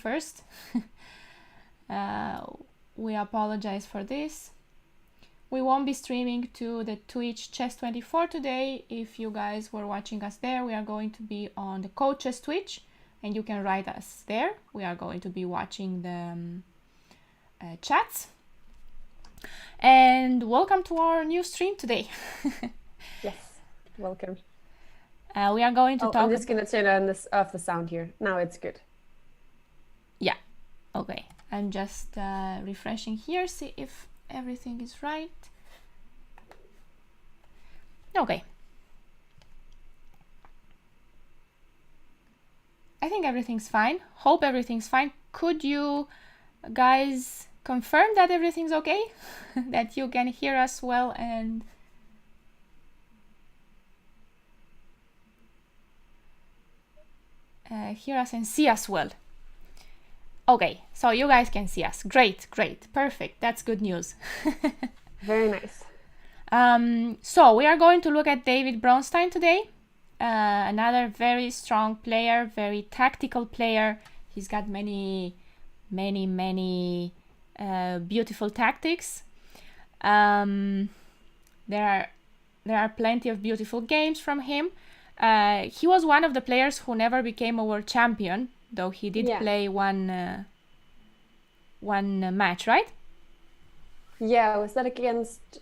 first. We apologize for this. We won't be streaming to the Twitch Chess24 today. If you guys were watching us there, we are going to be on the CoChess Twitch, and you can write us there. We are going to be watching the chats. And welcome to our new stream today. Yes, welcome. We are going to talk. I'm just going to turn off the sound here. Now it's good. Yeah, okay. I'm just refreshing here, see if everything is right. Okay. I think everything's fine. Hope everything's fine. Could you guys confirm that everything's okay? That you can hear us well and hear us and see us well. Okay, so you guys can see us. Great, great, perfect. That's good news. Very nice. So we are going to look at David Bronstein today. Another very strong player, very tactical player. He's got many beautiful tactics. There are plenty of beautiful games from him. He was one of the players who never became a world champion, though he did play one match, right? Yeah, was that against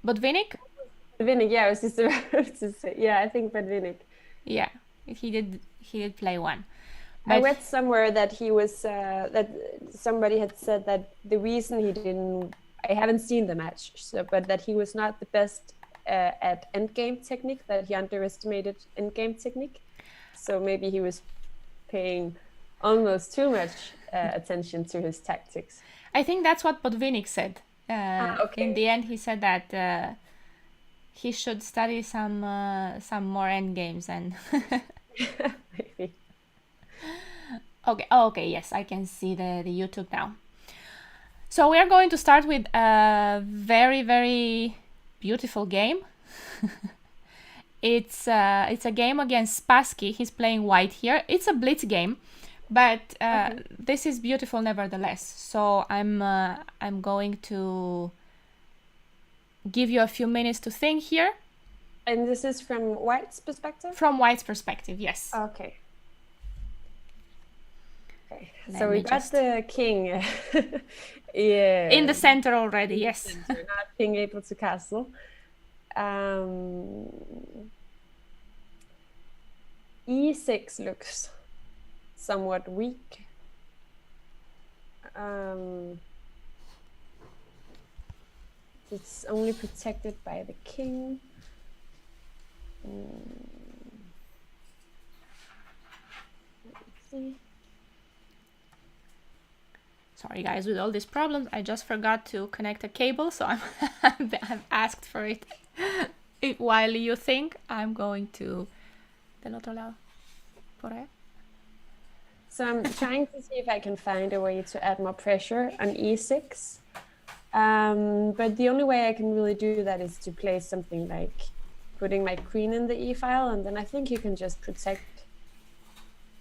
Botvinnik? Botvinnik, yeah, I was just about to say. Yeah, I think Botvinnik. Yeah, he did play one. But I read somewhere that he was that somebody had said that the reason he didn't, I haven't seen the match, but that he was not the best at endgame technique, that he underestimated endgame technique. So maybe he was paying almost too much attention to his tactics. I think that's what Botvinnik said. Okay. In the end, he said that he should study some more endgames and. Maybe. Okay. Oh, okay. Yes, I can see the YouTube now. So we are going to start with a very, very beautiful game. It's a game against Spassky. He's playing white here. It's a blitz game, but this is beautiful nevertheless. So I'm going to give you a few minutes to think here. And this is from white's perspective? From white's perspective, yes. Okay. So we got the king in the center already, yes. Not being able to castle. E6 looks somewhat weak. It's only protected by the king. Let's see. Sorry guys, with all these problems, I just forgot to connect a cable, so I've asked for it. While you think, I'm going to del otro lado. Por ahí. So I'm trying to see if I can find a way to add more pressure on e6. But the only way I can really do that is to play something like putting my queen in the e file, and then I think you can just protect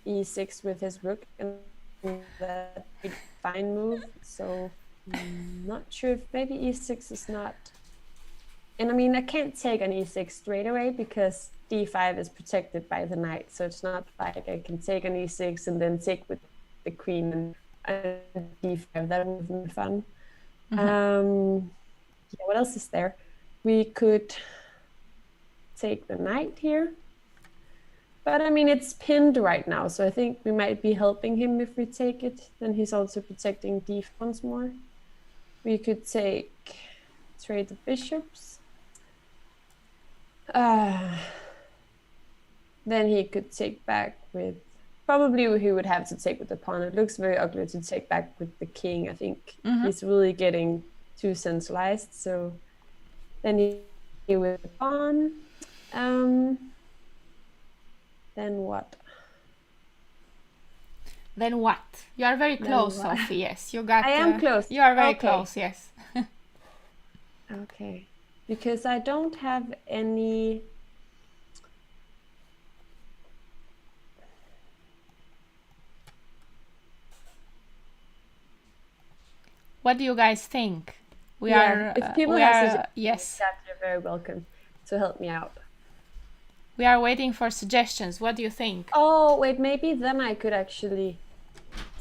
e6 with his rook, and that's a fine move. So I'm not sure if maybe e6 is not. And I mean, I can't take on e6 straight away because d5 is protected by the knight. So it's not like I can take on e6 and then take with the queen and d5. That would have been fun. Mm-hmm. Yeah, what else is there? We could take the knight here. But I mean, it's pinned right now. So I think we might be helping him if we take it. Then he's also protecting d5 once more. We could trade the bishops. Then he could take back with, probably he would have to take with the pawn. It looks very ugly to take back with the king. I think he's really getting too centralized. So then he with the pawn. Then what? Then what? You are very close, Sophie. Yes, you got. I am close. You are very close. Yes. Okay, because I don't have any. What do you guys think? If people have suggestions, yes. you're very welcome to help me out. We are waiting for suggestions. What do you think? Oh, wait, maybe then I could actually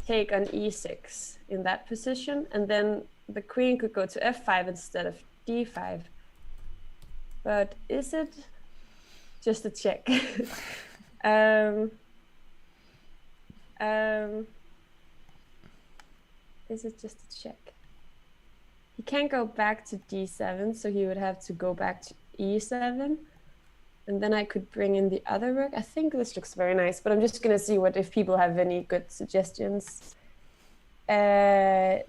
take on e6 in that position, and then the queen could go to f5 instead of d5. But is it just a check? Is it just a check? He can't go back to d7, so he would have to go back to e7. And then I could bring in the other rook. I think this looks very nice, but I'm just going to see if people have any good suggestions. Hi,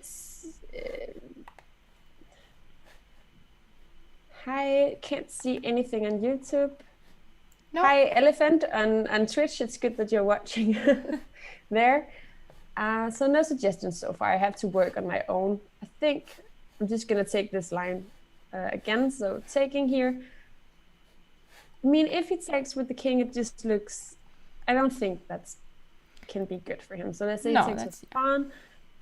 can't see anything on YouTube. No. Hi, Elephant on Twitch. It's good that you're watching there. So no suggestions so far. I have to work on my own. I think I'm just going to take this line again. So taking here. I mean, if he takes with the king, it just looks... I don't think that can be good for him. So let's say he takes with the pawn.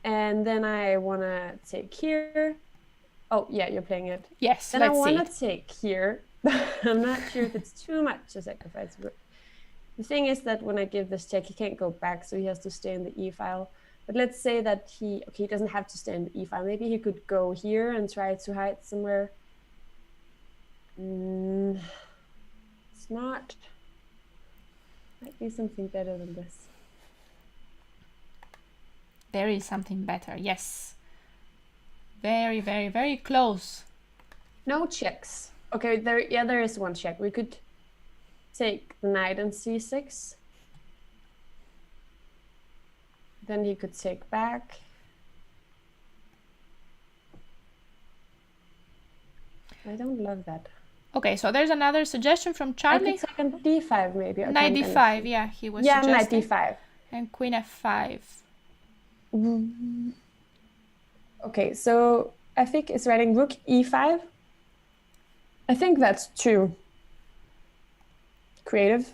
And then I want to take here. Oh, yeah, you're playing it. Yes, then I want to take here. I'm not sure if it's too much to sacrifice. But the thing is that when I give this check, he can't go back, so he has to stay in the e file. But let's say that he doesn't have to stay in the e file. Maybe he could go here and try to hide somewhere. It's not. Might be something better than this. There is something better, yes. Very, very, very close. No checks. Okay, there is one check. We could take the knight on c6. Then he could take back. I don't love that. Okay, so there's another suggestion from Charlie. I could take on d5 maybe. Knight d5, yeah, he was suggesting. Knight d5. And queen f5. Okay, so I think it's writing rook e5. I think that's too creative.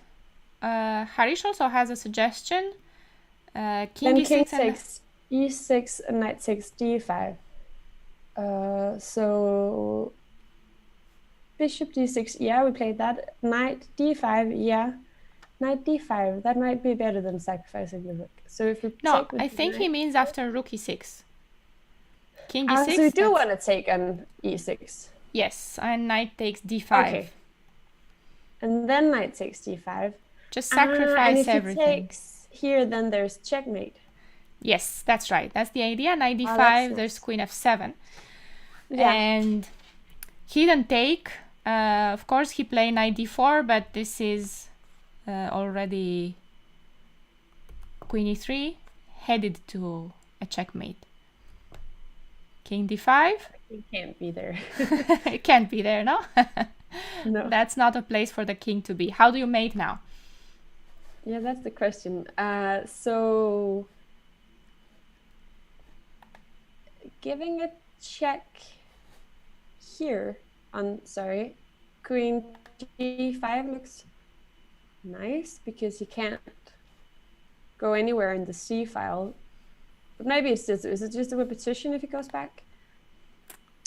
Harish also has a suggestion. King then e6 king takes e6 and knight takes d5. So bishop d6, yeah, we played that. Knight d5, yeah. Knight d5, that might be better than sacrificing the rook. So if we I think he means after rook e6. King e6. So you do want to take on e6. Yes, and knight takes d5. Okay. And then knight takes d5. Just sacrifice and if everything. He takes here, then there's checkmate. Yes, that's right. That's the idea. Knight d5, there's queen f7. Yeah. And he didn't take. Of course, he played knight d4, but this is already queen e3, headed to a checkmate. King d5. It can't be there. It can't be there, no? No. That's not a place for the king to be. How do you mate now? Yeah, that's the question. So giving a check here on, queen d5 looks nice because he can't go anywhere in the c file. But maybe is it just a repetition if he goes back?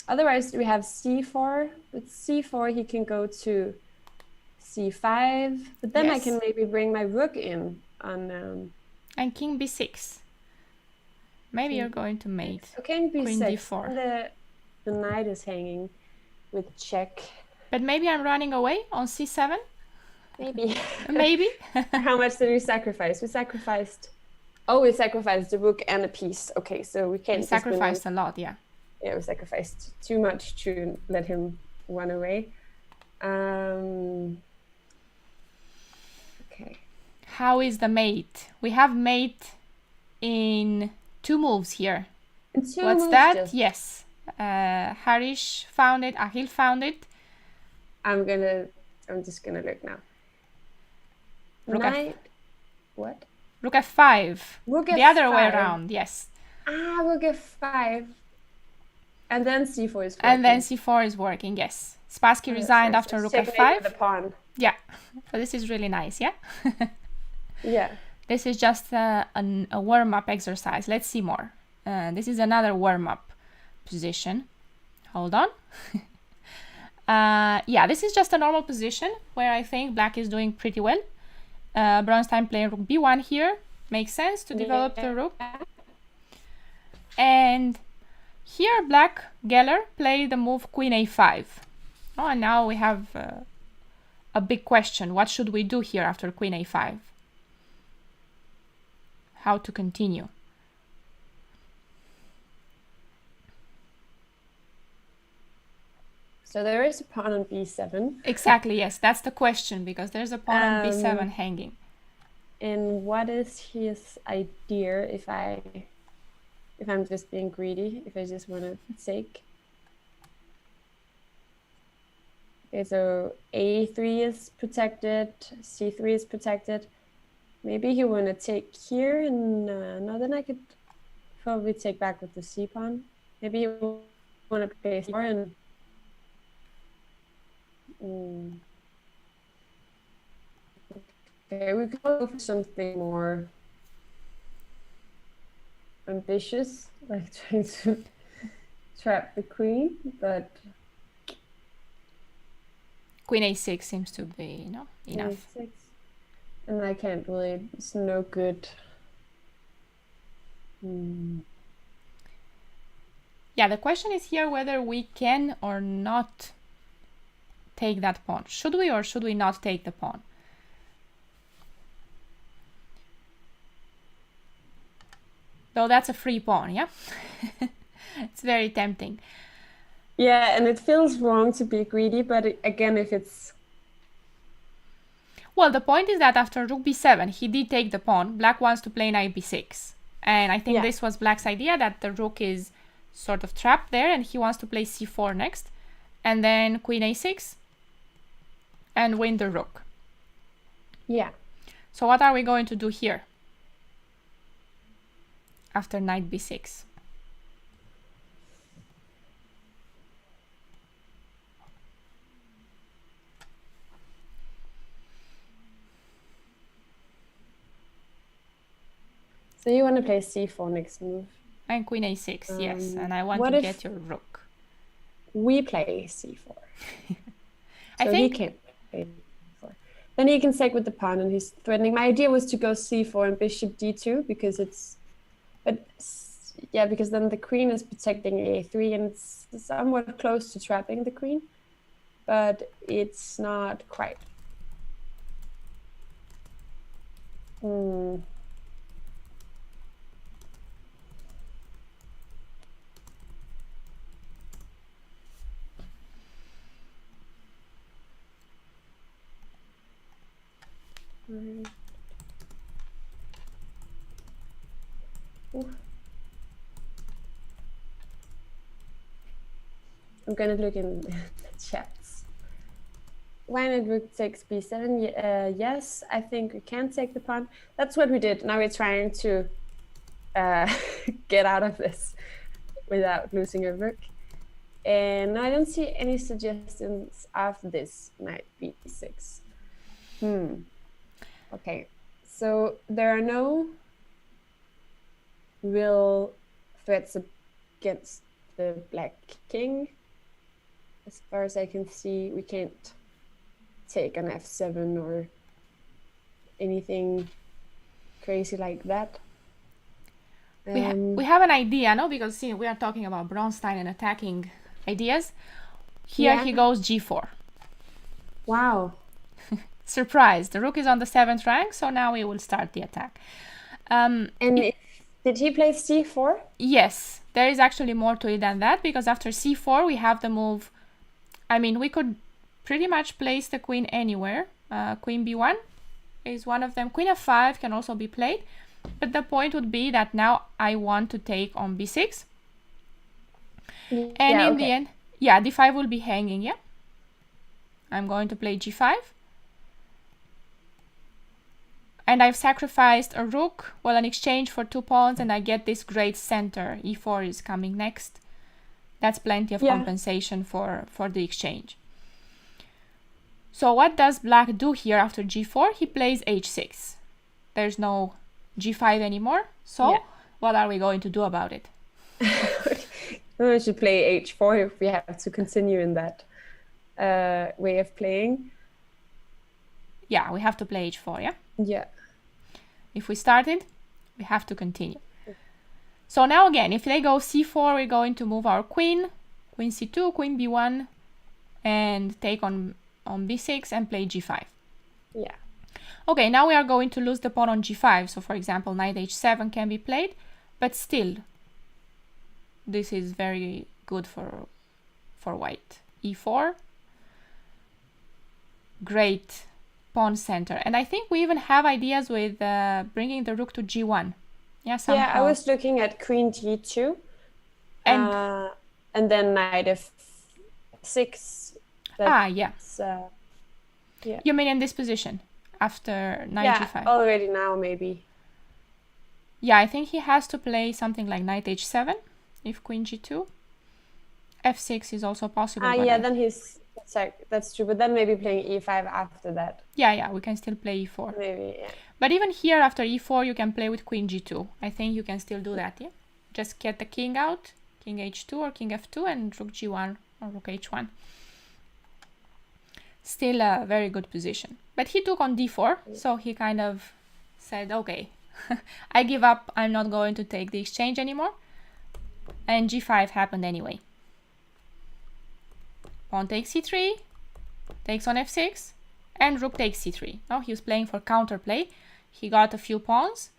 Otherwise, we have c4. With c4, he can go to c5. But then I can maybe bring my rook in on... and king b6. Maybe you're going to mate. So king b6. Queen d4. The knight is hanging with check. But maybe I'm running away on c7? Maybe. Maybe. How much did we sacrifice? We sacrificed the rook and a piece. Okay, so we can't... We sacrificed a lot, yeah. Yeah, we sacrificed too much to let him run away. Okay. How is the mate? We have mate in 2 moves here. What's that? Yes. Harish found it. Ahil found it. I'm just gonna look now. Knight. What? Rook f5. Rook the f5. Other way around. Yes. Rook f5. And then c4 is working. And then c4 is working. Yes. Spassky resigned after rook f5. The pawn. Yeah. So this is really nice. Yeah. Yeah. This is just a warm-up exercise. Let's see more. This is another warm-up. position. Hold on. Yeah, this is just a normal position where I think black is doing pretty well. Bronstein playing rook b1 here. Makes sense to develop the rook. And here black, Geller, played the move queen a5. Oh, and now we have a big question. What should we do here after queen a5? How to continue? So there is a pawn on b7. Exactly, yes, that's the question, because there's a pawn on b7 hanging. And what is his idea if I'm just being greedy, if I just want to take? Okay, so a3 is protected, c3 is protected. Maybe he want to take here, and no, then I could probably take back with the c pawn. Maybe he want to play c4 and okay, we could go for something more ambitious, like trying to trap the queen, but Queen a6 seems to be, enough. a6. And I can't really, it's no good. Yeah, the question is here whether we can or not take that pawn. Should we or should we not take the pawn? Though that's a free pawn, yeah? It's very tempting. Yeah, and it feels wrong to be greedy, but again, if it's... Well, the point is that after rook b7, he did take the pawn. Black wants to play knight b6. And I think this was black's idea, that the rook is sort of trapped there, and he wants to play c4 next. And then queen a6, and win the rook. Yeah. So what are we going to do here? After knight b6. So you want to play c4 next move? And queen a6, yes. And I want to get your rook. We play c4. I So think he can't play c4. Then he can take with the pawn, and he's threatening. My idea was to go c4 and bishop d2 because it's... But yeah, because then the queen is protecting a3 and it's somewhat close to trapping the queen, but it's not quite. I'm gonna look in the chats. When it rook takes b7, yes, I think we can take the pawn. That's what we did. Now we're trying to get out of this without losing a rook. And I don't see any suggestions after this knight b6. Okay, so there are no real threats against the black king. As far as I can see, we can't take an f7 or anything crazy like that. We have an idea, no? Because see, we are talking about Bronstein and attacking ideas. Here he goes g4. Wow. Surprise, the rook is on the 7th rank, so now we will start the attack. Did he play c4? Yes, there is actually more to it than that, because after c4 we have the move. I mean, we could pretty much place the queen anywhere. Queen b1 is one of them. Queen f5 can also be played, but the point would be that now I want to take on b6. And in the end, d5 will be hanging, yeah? I'm going to play g5. And I've sacrificed a rook, well, in exchange for 2 pawns, and I get this great center. e4 is coming next. That's plenty of compensation for the exchange. So what does black do here after g4? He plays h6. There's no g5 anymore. So what are we going to do about it? We should play h4 if we have to continue in that way of playing. Yeah, we have to play h4, yeah? Yeah. If we started, we have to continue. So now again, if they go c4, we're going to move our queen c2, queen b1, and take on b6 and play g5. Yeah. Okay, now we are going to lose the pawn on g5. So for example, knight h7 can be played, but still, this is very good for white. e4, great pawn center. And I think we even have ideas with bringing the rook to g1. Yeah, somehow. Yeah, I was looking at queen g2 and then knight f6. Yeah. Yeah. You mean in this position after knight g5? Already now maybe. Yeah, I think he has to play something like knight h7 if queen g2. f6 is also possible. Yeah, then that's true. But then maybe playing e5 after that. Yeah, we can still play e4. Maybe, yeah. But even here after e4, you can play with queen g2. I think you can still do that, yeah? Just get the king out, king h2 or king f2, and rook g1 or rook h1. Still a very good position. But he took on d4, so he kind of said, okay, I give up, I'm not going to take the exchange anymore. And g5 happened anyway. Pawn takes c3, takes on f6, and rook takes c3. Now he was playing for counterplay. He got a few pawns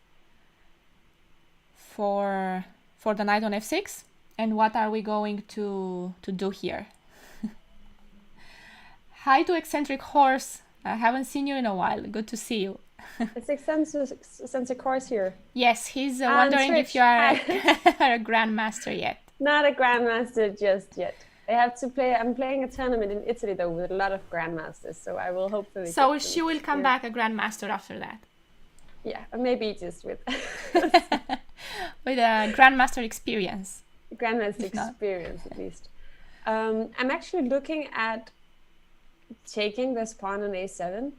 for the knight on f6. And what are we going to do here? Hi to eccentric horse. I haven't seen you in a while. Good to see you. It's eccentric horse here. Yes, he's wondering if you are a grandmaster yet. Not a grandmaster just yet. I have to play. I'm playing a tournament in Italy though with a lot of grandmasters, so I will hopefully. So she will come back a grandmaster after that. Yeah, or maybe just with with a grandmaster experience. Grandmaster experience at least. I'm actually looking at taking this pawn on a7.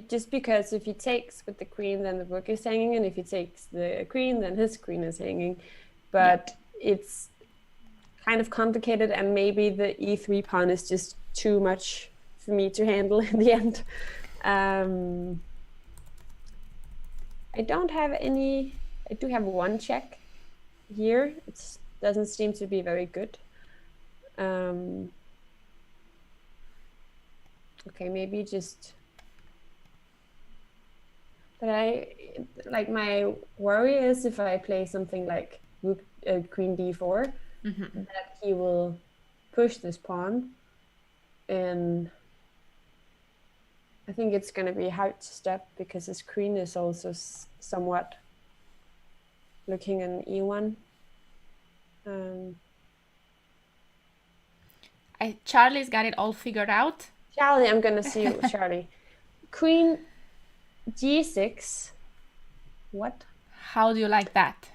Just because if he takes with the queen, then the rook is hanging, and if he takes the queen, then his queen is hanging. But it's kind of complicated, and maybe the e3 pawn is just too much for me to handle in the end. I don't have any. I do have one check here. It doesn't seem to be very good. Okay, maybe just. But my worry is if I play something like rook, queen d4, that he will push this pawn, and I think it's going to be hard to stop because his queen is also somewhat looking in e1. Charlie's got it all figured out. Charlie, I'm going to see you, Charlie. Queen g6. What? How do you like that?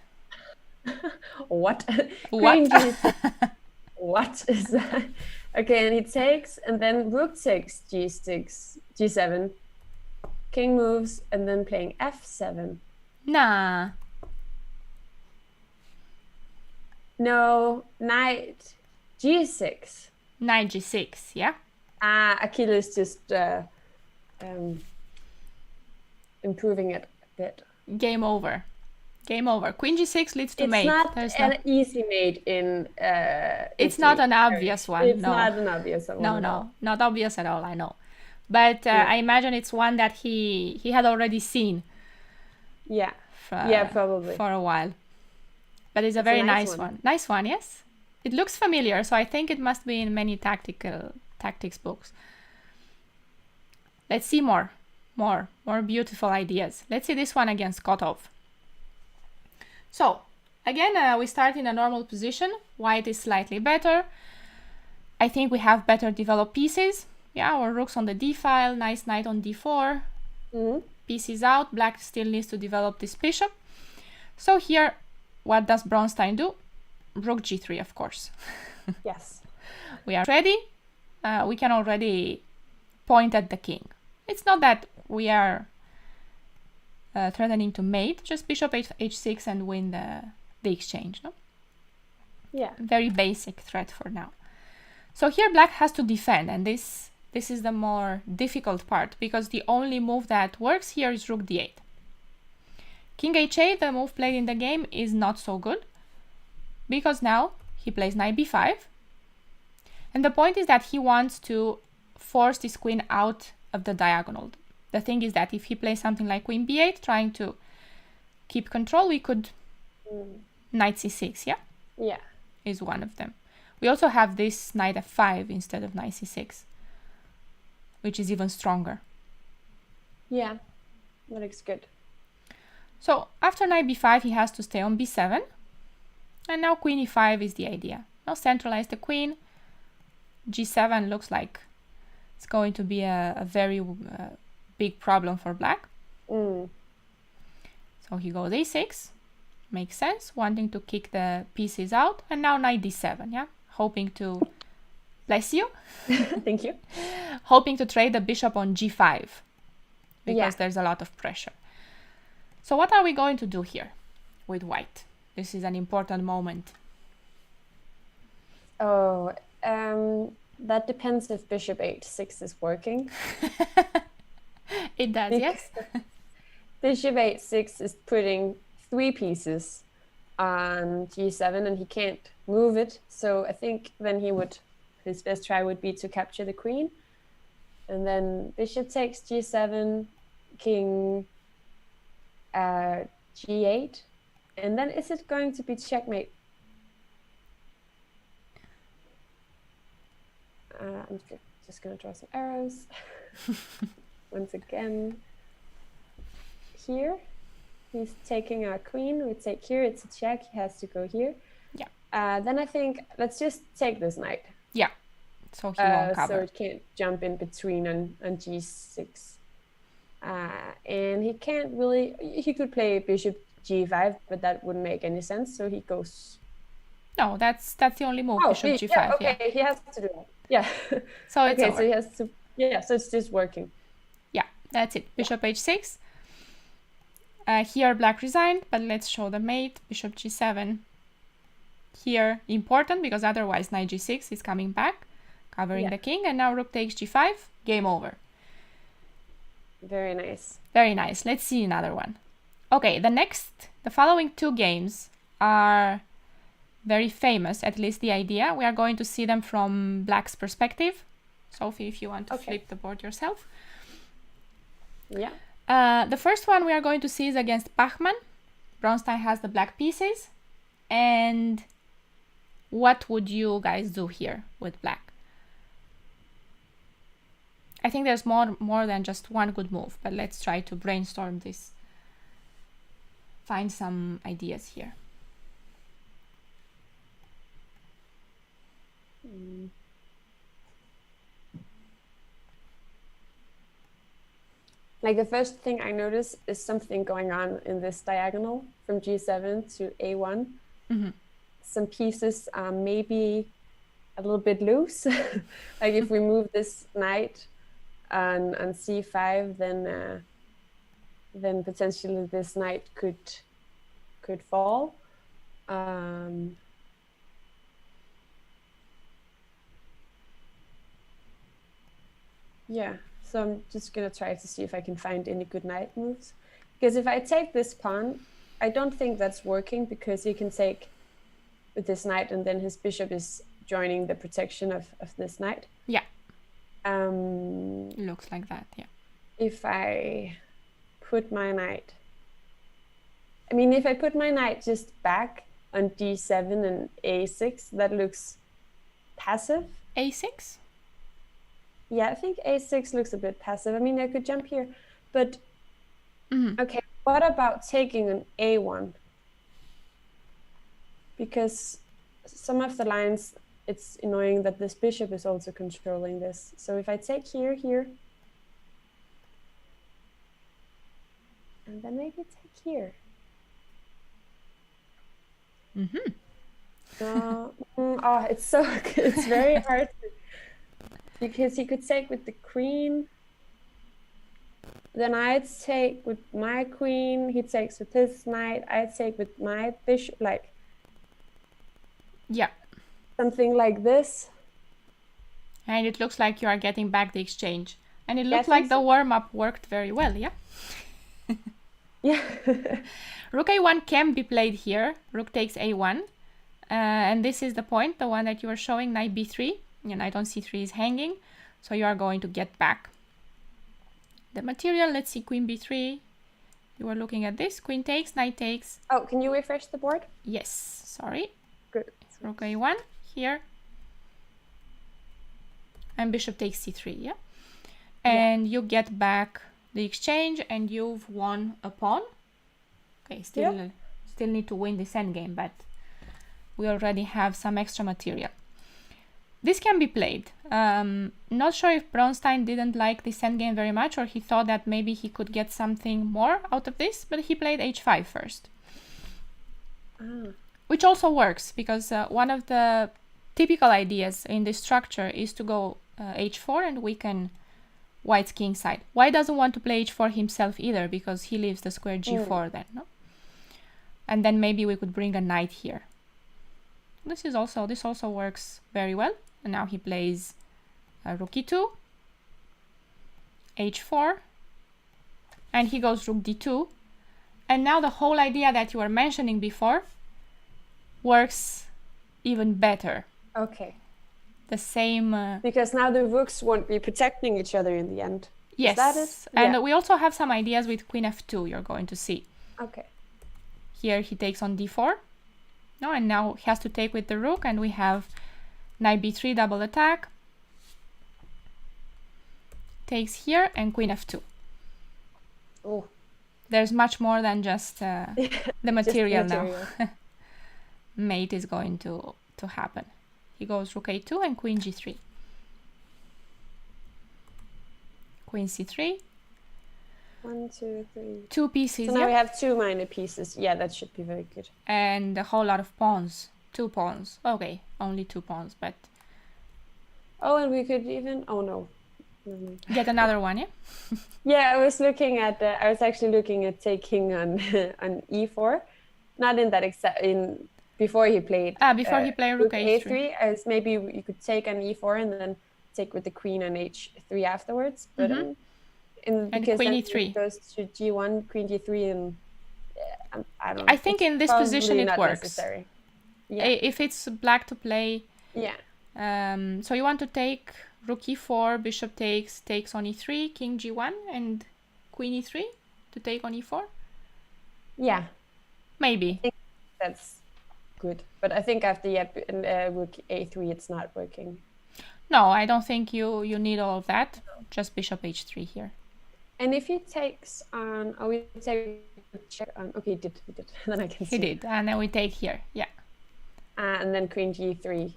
What? What? Queen g6. What is that? Okay, and he takes, and then rook takes g6, g7. King moves, and then playing f7. Nah. No, knight g6. Knight g6, yeah? Achilles just improving it a bit. Game over. Game over. Queen g6 leads to mate. It's not an easy mate in it's not an obvious one. It's not an obvious one. No, not obvious at all, I know. But I imagine it's one that he had already seen. Yeah. Probably. For a while. But it's a very nice one. Nice one, yes? It looks familiar, so I think it must be in many tactics books. Let's see more beautiful ideas. Let's see this one against Kotov. So, again, we start in a normal position. White is slightly better. I think we have better developed pieces. Yeah, our rook's on the d file, nice knight on d4. Pieces out, black still needs to develop this bishop. So here, what does Bronstein do? Rook g3, of course. Yes. We are ready. We can already point at the king. It's not that we are threatening to mate, just bishop h6 and win the exchange. No? Yeah. Very basic threat for now. So here black has to defend, and this is the more difficult part, because the only move that works here is rook d8. King h8, the move played in the game, is not so good, because now he plays knight b5, and the point is that he wants to force this queen out of the diagonal. The thing is that if he plays something like queen b8, trying to keep control, we could knight c6, yeah? Yeah. Is one of them. We also have this knight f5 instead of knight c6, which is even stronger. Yeah, that looks good. So after knight b5, he has to stay on b7, and now queen e5 is the idea. Now centralize the queen. g7 looks like it's going to be a very big problem for black. So he goes a6, makes sense, wanting to kick the pieces out, and now knight d7, yeah, hoping to, bless you, thank you, hoping to trade the bishop on g5, because there's a lot of pressure. So what are we going to do here with white? This is an important moment. Oh, that depends if bishop h6 is working. It does, yes. Bishop h6 is putting 3 pieces on g7 and he can't move it. So I think then his best try would be to capture the queen. And then bishop takes g7, king g8. And then is it going to be checkmate? I'm just going to draw some arrows. Once again, here, he's taking our queen. We take here, it's a check. He has to go here. Yeah. Then I think, let's just take this knight. Yeah. So he won't cover. So it can't jump in between on g6. And he can't really, he could play bishop g5, but that wouldn't make any sense. So he goes. No, that's the only move, bishop g5. Yeah, okay, he has to do that. Yeah. So it's okay, over. so he has to, so it's just working. Yeah, that's it. Bishop h6. Here black resigned, but let's show the mate. Bishop g7. Here important, because otherwise knight g6 is coming back, covering the king, and now rook takes g5. Game over. Very nice. Very nice. Let's see another one. Okay, the following 2 games are very famous, at least the idea. We are going to see them from black's perspective. Sophie, if you want to flip the board yourself. Yeah. The first one we are going to see is against Pachman. Bronstein has the black pieces. And what would you guys do here with black? I think there's more than just one good move, but let's try to brainstorm this. Find some ideas here. Like the first thing I notice is something going on in this diagonal from g7 to a1. Some pieces are maybe a little bit loose. Like if we move this knight on c5, then potentially this knight could fall. Yeah, so I'm just gonna try to see if I can find any good knight moves. Because if I take this pawn, I don't think that's working, because he can take with this knight and then his bishop is joining the protection of this knight. Yeah. Looks like that, yeah. If I put my knight, if I put my knight just back on d7 and a6, that looks passive. a6? Yeah, I think a6 looks a bit passive. I could jump here, but okay, what about taking an a1? Because some of the lines, it's annoying that this bishop is also controlling this. So if I take here, and then maybe take here. It's very hard to, because he could take with the queen. then I'd take with my queen, he takes with his knight, I'd take with my bishop, like Yeah. something like this. And it looks like you are getting back the exchange. And it Yeah, I looked like think the so. warm-up worked very well, yeah? Yeah. Rook a1 can be played here. Rook takes a1. And this is the point, the one that you were showing, knight b3. And knight on c3 is hanging. So you are going to get back the material. Let's see, queen b3. You were looking at this. Queen takes, knight takes. Oh, can you refresh the board? Yes, sorry. Good. Rook a1 here. And bishop takes c3, yeah? And you get back the exchange and you've won a pawn. Okay, still need to win this endgame, but we already have some extra material. This can be played. Not sure if Bronstein didn't like this endgame very much, or he thought that maybe he could get something more out of this, but he played h5 first. Which also works, because one of the typical ideas in this structure is to go h4 and weaken white's king side. White doesn't want to play h4 himself either, because he leaves the square g4 then, no? And then maybe we could bring a knight here. This also works very well. And now he plays rook e2, h4, and he goes rook d2. And now the whole idea that you were mentioning before works even better. Okay. The same... because now the rooks won't be protecting each other in the end. Yes. Is that it? And we also have some ideas with queen f2 you're going to see. Okay. Here he takes on d4. No, and now he has to take with the rook, and we have knight b3 double attack. Takes here, and queen f2. Oh. There's much more than just the material now. Mate is going to happen. He goes rook a2 and queen g3. Queen c3. 1, 2, 3. 2 pieces. So now we have 2 minor pieces. Yeah, that should be very good. And a whole lot of pawns. 2 pawns. Okay, only 2 pawns, but... Oh, and we could even... Oh, no. Get another one, yeah? Yeah, I was looking at... I was actually looking at taking on on e4. Not in that exact... Before he played... before he played rook a3. As maybe you could take on e4 and then take with the queen on h3 afterwards. But because queen then e3 it goes to g1, queen g3, and I don't know. I think in this position it works. Necessary. Yeah. If it's black to play. Yeah. So you want to take rook e4, bishop takes on e3, king g1, and queen e3 to take on e4. Yeah. Maybe. I think that's good, but I think after rook a3, it's not working. No, I don't think you need all of that. Just bishop h3 here. And if he takes on, we take check on. Okay, he did. Then I can see. He did, and then we take here. Yeah. And then queen g3.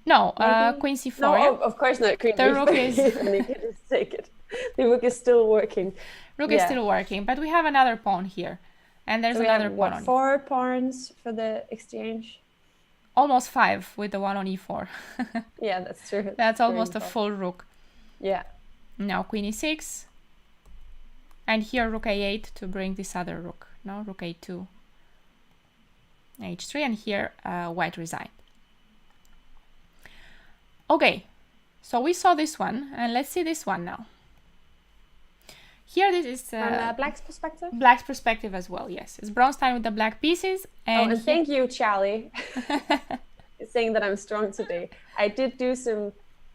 No, queen c4. No, yeah? of course not. Queen the g3. rook is. And he can just take it. The rook is still working. Rook is still working, but we have another pawn here, and there's another pawn on 4 pawns for the exchange. Almost 5 with the one on e4. Yeah, that's true. That's almost a full rook. Yeah. Now queen e6. And here rook a8 to bring this other rook. No, rook a2. h3, and here white resigned. Okay, so we saw this one, and let's see this one now. Here this is... From black's perspective? Black's perspective as well, yes. It's Bronstein with the black pieces. And thank you, Charlie. Saying that I'm strong today. I did do some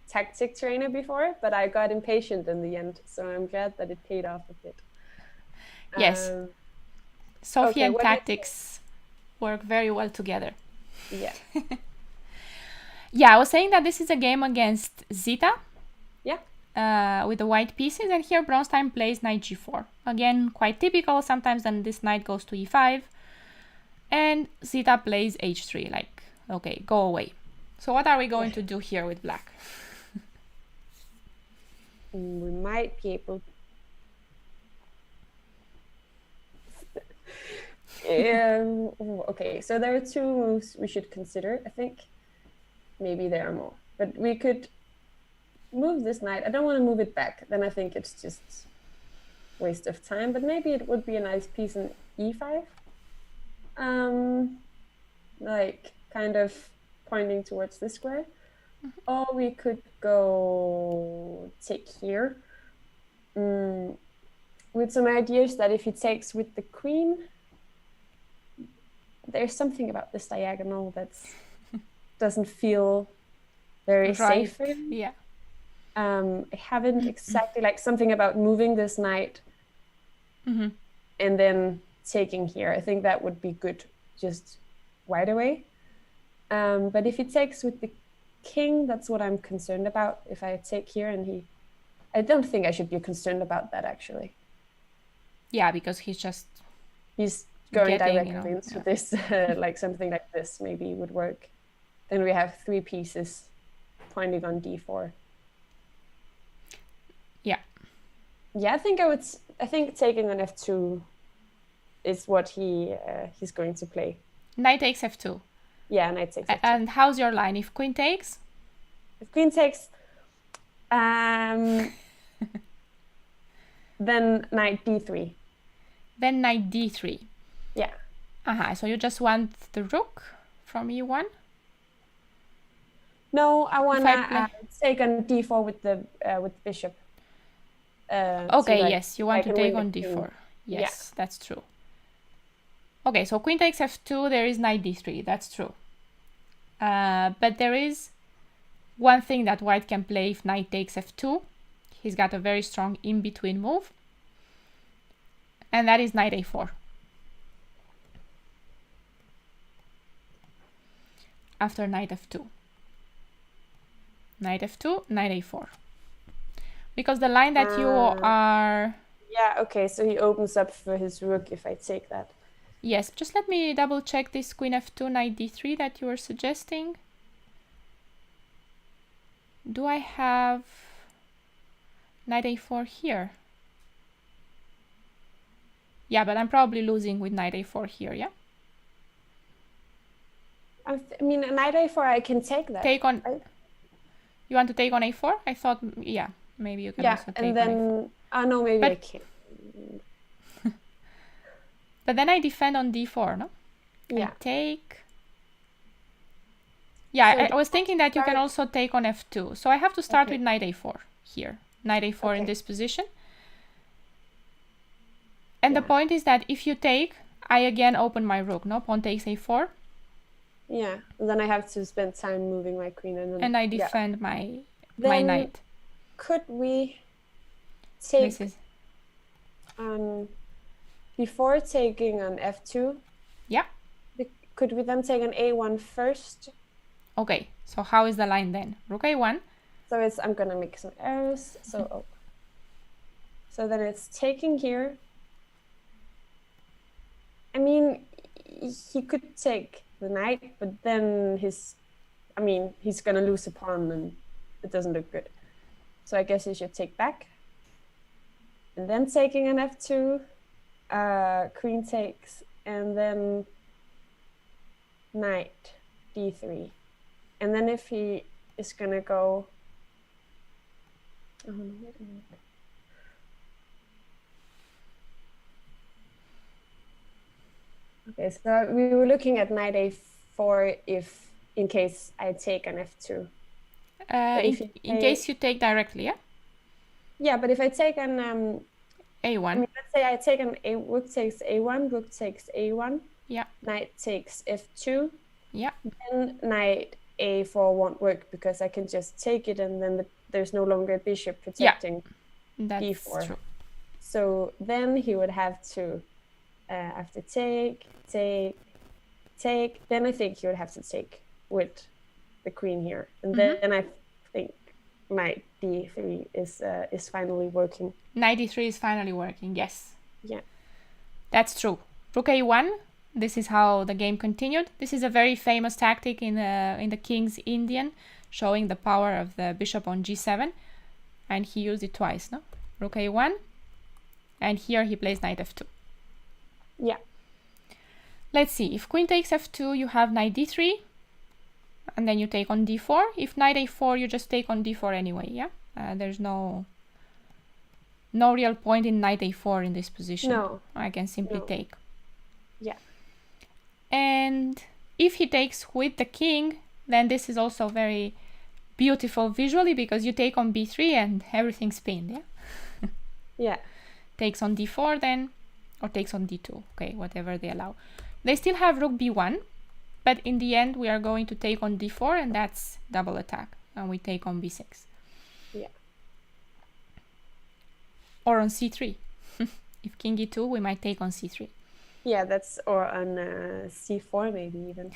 tactic trainer before, but I got impatient in the end, so I'm glad that it paid off a bit. Yes. Sophie and tactics work very well together. Yeah. Yeah, I was saying that this is a game against Zita. Yeah. With the white pieces, and here Bronstein plays knight g4. Again, quite typical. Sometimes then this knight goes to e5, and Zita plays h3, like, okay, go away. So what are we going to do here with black? We might be able... Okay, so there are 2 moves we should consider, I think. Maybe there are more, but we could move this knight. I don't want to move it back. Then I think it's just waste of time, but maybe it would be a nice piece in e5. Like kind of pointing towards the square. Or we could go take here. With some ideas that if he takes with the queen, there's something about this diagonal that doesn't feel very safe. Yeah. I haven't exactly like something about moving this knight and then taking here. I think that would be good just right away. But if he takes with the king, that's what I'm concerned about. If I take here and I don't think I should be concerned about that actually. Yeah, because he's going directly into this, like something like this maybe would work. Then we have 3 pieces pointing on d4. Yeah. Yeah, I think taking on f2 is what he's going to play. Knight takes f2. Yeah, knight takes f2. And how's your line? If queen takes? If queen takes, then knight d3. Then knight d3. Yeah. So you just want the rook from e1? No, I want to take on d4 with the bishop. Okay, yes, you want to take on d4. Yes, that's true. Okay, so queen takes f2, there is knight d3, that's true. But there is one thing that white can play if knight takes f2. He's got a very strong in-between move. And that is knight a4. After knight f2. Knight f2, knight a4. Because the line that you are... Yeah, okay, so he opens up for his rook if I take that. Yes, just let me double check this queen f2, knight d3 that you were suggesting. Do I have knight a4 here? Yeah, but I'm probably losing with knight a4 here, yeah? I mean, knight a4, I can take that. Take on... Right? You want to take on a4? I thought, yeah, maybe you can also take and then, on a4. Oh no, maybe I can't. But then I defend on d4, no? Yeah. I take... Yeah, so I was thinking that you can also take on f2. So I have to start with knight a4 here. Knight a4 in this position. And the point is that if you take, I again open my rook, no? Pawn takes a4. Yeah, and then I have to spend time moving my queen. And I defend my knight. Could we take... This is... before taking on f2, yeah, could we then take on a1 first? Okay, so how is the line then? Rook a1. So I'm gonna make some arrows. So then it's taking here. I mean, he could take the knight, but then he's gonna lose a pawn and it doesn't look good. So I guess he should take back. And then taking an f2. Queen takes, and then knight d3. And then if he is gonna go... Oh, no, wait a minute. Okay, so we were looking at knight a4 in case I take an f2. In case you take directly, yeah? Yeah, but if I take an... a1. I mean, let's say I take rook takes a1, rook takes a1. Yeah. Knight takes f2. Yeah. Then knight a4 won't work because I can just take it and then there's no longer a bishop protecting that's d4. True. So then he would have to, after take. Then I think he would have to take with the queen here. And then I think knight d3 is finally working. Knight d3 is finally working, yes. Yeah. That's true. Rook a1, this is how the game continued. This is a very famous tactic in the King's Indian, showing the power of the bishop on g7. And he used it twice, no? Rook a1, and here he plays knight f2. Yeah. Let's see, if queen takes f2, you have knight d3, and then you take on d4. If knight a4, you just take on d4 anyway, yeah? There's no no real point in knight a4 in this position. No. I can simply No. take. Yeah. And if he takes with the king, then this is also very beautiful visually, because you take on b3 and everything's pinned, yeah? Yeah. Takes on d4 then, or takes on d2, okay, whatever they allow. They still have rook b1, but in the end we are going to take on d4, and that's double attack, and we take on b6. Yeah. Or on c3. If king e2, we might take on c3. Yeah, that's, or on c4 maybe even.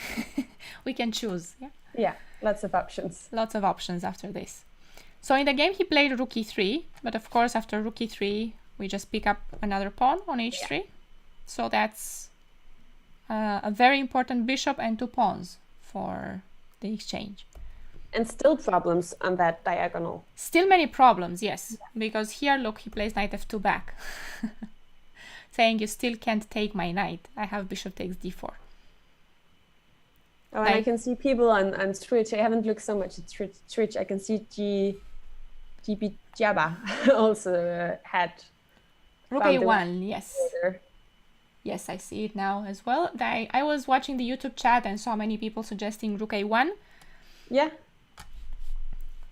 We can choose, yeah? Yeah, lots of options. Lots of options after this. So in the game he played rook e3, but of course after rook e3 we just pick up another pawn on h3. Yeah. So that's a very important bishop and 2 pawns for the exchange. And still problems on that diagonal. Still many problems, yes. Yeah. Because here, look, he plays knight f2 back. Saying you still can't take my knight. I have bishop takes d4. Oh, and I can see people on Twitch. I haven't looked so much at Twitch. I can see GB Jabba also had rook a1, yes. Order. Yes, I see it now as well. I was watching the YouTube chat and saw many people suggesting rook a1. Yeah.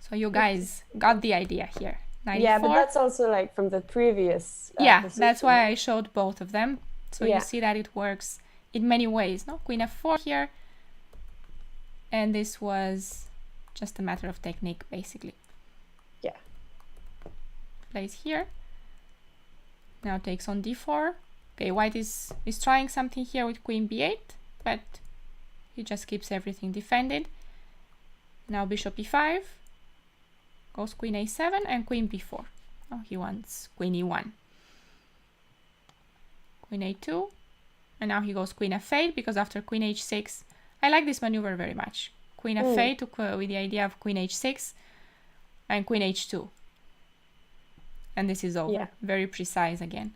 So you guys got the idea here. 94. Yeah, but that's also like from the previous yeah, position. That's why I showed both of them. So you see that it works in many ways, no? Queen f4 here. And this was just a matter of technique, basically. Yeah. Plays here. Now takes on d4. Okay, white is trying something here with queen b8, but he just keeps everything defended. Now bishop e5. Goes queen a7 and queen b4. Oh, he wants queen e1. Queen a2. And now he goes queen f8, because after queen h6, I like this maneuver very much. Queen f8 with the idea of queen h6 and queen h2. And this is over. Yeah. Very precise again.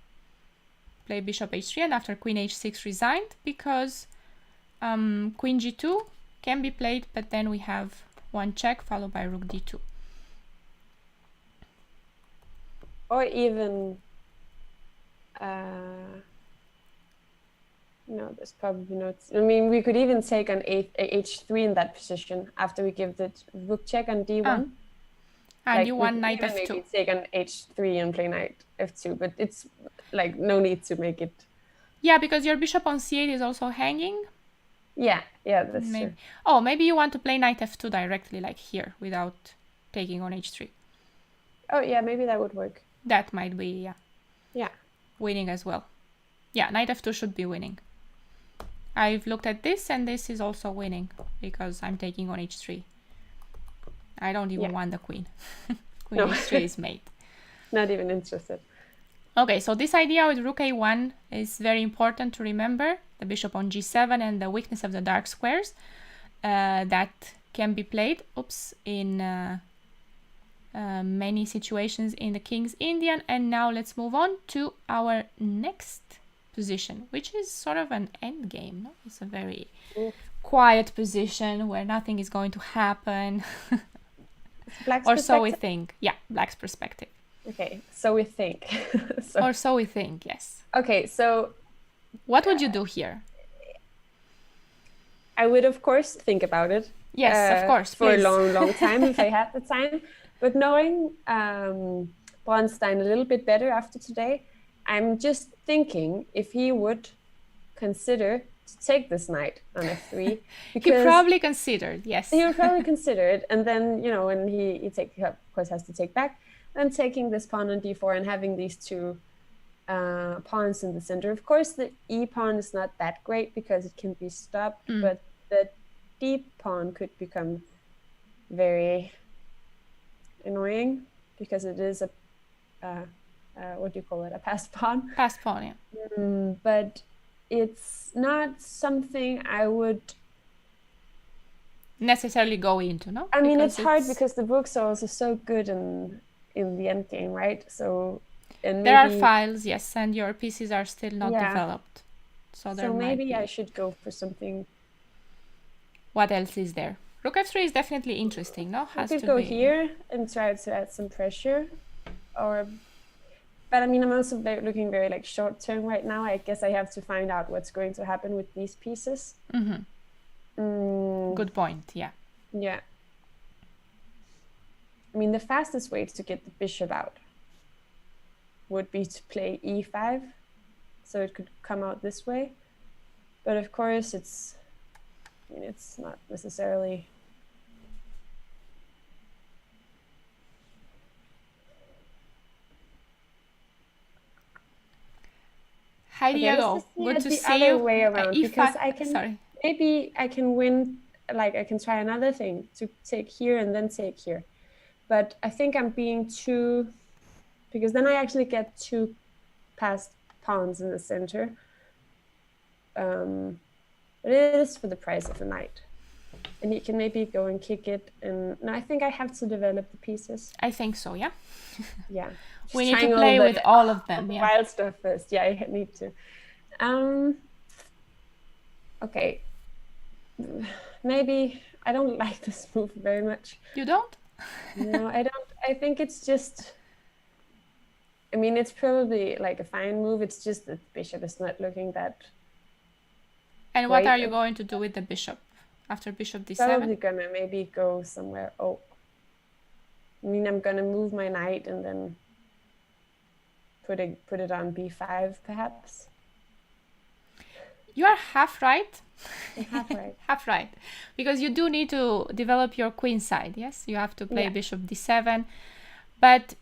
Play bishop h3, and after queen h6 resigned, because queen g2 can be played, but then we have one check followed by rook d2. Or even, no, there's probably not. I mean, we could even take on h3 in that position after we give the rook check on d1. And you want knight f2. Maybe take on h3 and play knight f2, but it's like no need to make it. Yeah, because your bishop on c8 is also hanging. Yeah, that's true. Oh, maybe you want to play knight f2 directly, like here, without taking on h3. Oh, yeah, maybe that would work. That might be, yeah, winning as well. Yeah, knight f2 should be winning. I've looked at this, and this is also winning, because I'm taking on h3. I don't even want the queen. Queen h3 is mate. Not even interested. Okay, so this idea with rook a1 is very important to remember. The bishop on g7 and the weakness of the dark squares that can be played in many situations in the King's Indian. And now let's move on to our next position, which is sort of an endgame. No? It's a very quiet position where nothing is going to happen. Or so we think. Yeah, Black's perspective. Okay, so we think. Or so we think, yes. Okay, so what would you do here? I would, of course, think about it. Yes, of course. For a long time if I had the time. But knowing Bronstein a little bit better after today, I'm just thinking if he would consider to take this knight on f3. He probably considered, yes. He would probably consider it. And then, you know, when he of course, has to take back, then taking this pawn on d4 and having these two pawns in the center. Of course, the e pawn is not that great because it can be stopped, but the d pawn could become very annoying because it is a what do you call it? A passed pawn. Passed pawn, yeah. But it's not something I would necessarily go into, no? I mean, it's hard because the books are also so good in the endgame, right? So, and there are files, yes, and your pieces are still not developed. So maybe I should go for something. What else is there? Rook f3 is definitely interesting, no? I could go here and try to add some pressure, or But I mean, I'm also looking very like short term right now. I guess I have to find out what's going to happen with these pieces. Good point, yeah. Yeah. I mean, the fastest way to get the bishop out would be to play e5, so it could come out this way. But of course, it's not necessarily. Hi, Diego. Good to see you. Other way around, because I can maybe I can win. Like I can try another thing to take here and then take here, but I think I'm being too, because then I actually get 2 passed pawns in the center. But it is for the price of a knight, and you can maybe go and kick it. And no, I think I have to develop the pieces. I think so, yeah. Yeah. We need to play with all of them. Yeah. Wild stuff first. Yeah, I need to. Okay. Maybe I don't like this move very much. You don't? No, I don't. I think it's just. I mean, it's probably like a fine move. It's just that the bishop is not looking that. And what are you going to do with the bishop after bishop d7? Probably gonna maybe go somewhere. Oh. I mean, I'm gonna move my knight and then put it on b5, perhaps. You are half right. Half right. Half right, because you do need to develop your queen side. Yes, you have to play bishop d7, but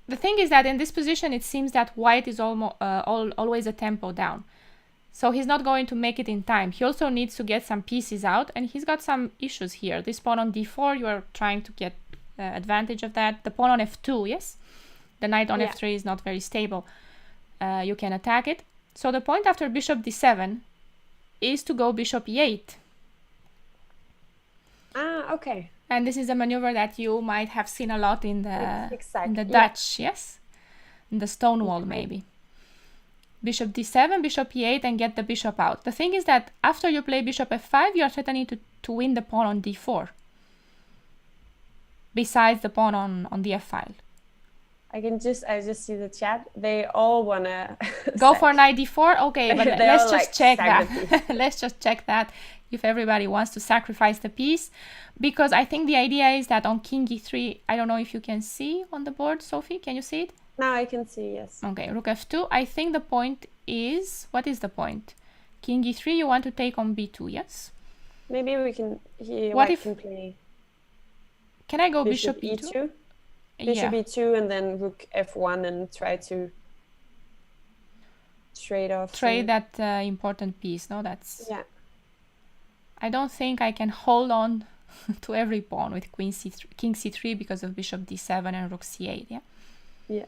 the thing is that in this position, it seems that white is always a tempo down. So he's not going to make it in time. He also needs to get some pieces out, and he's got some issues here. This pawn on d4, you are trying to get advantage of that. The pawn on f2, yes? The knight on f3 is not very stable. You can attack it. So the point after bishop d7 is to go bishop e8. Ah, okay. And this is a maneuver that you might have seen a lot in the Dutch, yes? In the Stonewall, maybe. Bishop d7, bishop e8, and get the bishop out. The thing is that after you play bishop f5, you are threatening to win the pawn on d4. Besides the pawn on the f file. I just see the chat. They all wanna go for knight d4. Okay, but let's just check that. Let's just check that if everybody wants to sacrifice the piece, because I think the idea is that on king e3. I don't know if you can see on the board, Sophie. Can you see it? Now I can see, yes. Okay, rook f2. I think the point is, what is the point? King e3. You want to take on b2, yes? Maybe we can. White can play. Can I go bishop e2? Bishop e2 and then rook f1 and try to trade that important piece. No, that's. Yeah. I don't think I can hold on to every pawn with king c3 because of bishop d7 and rook c8. Yeah. Yeah.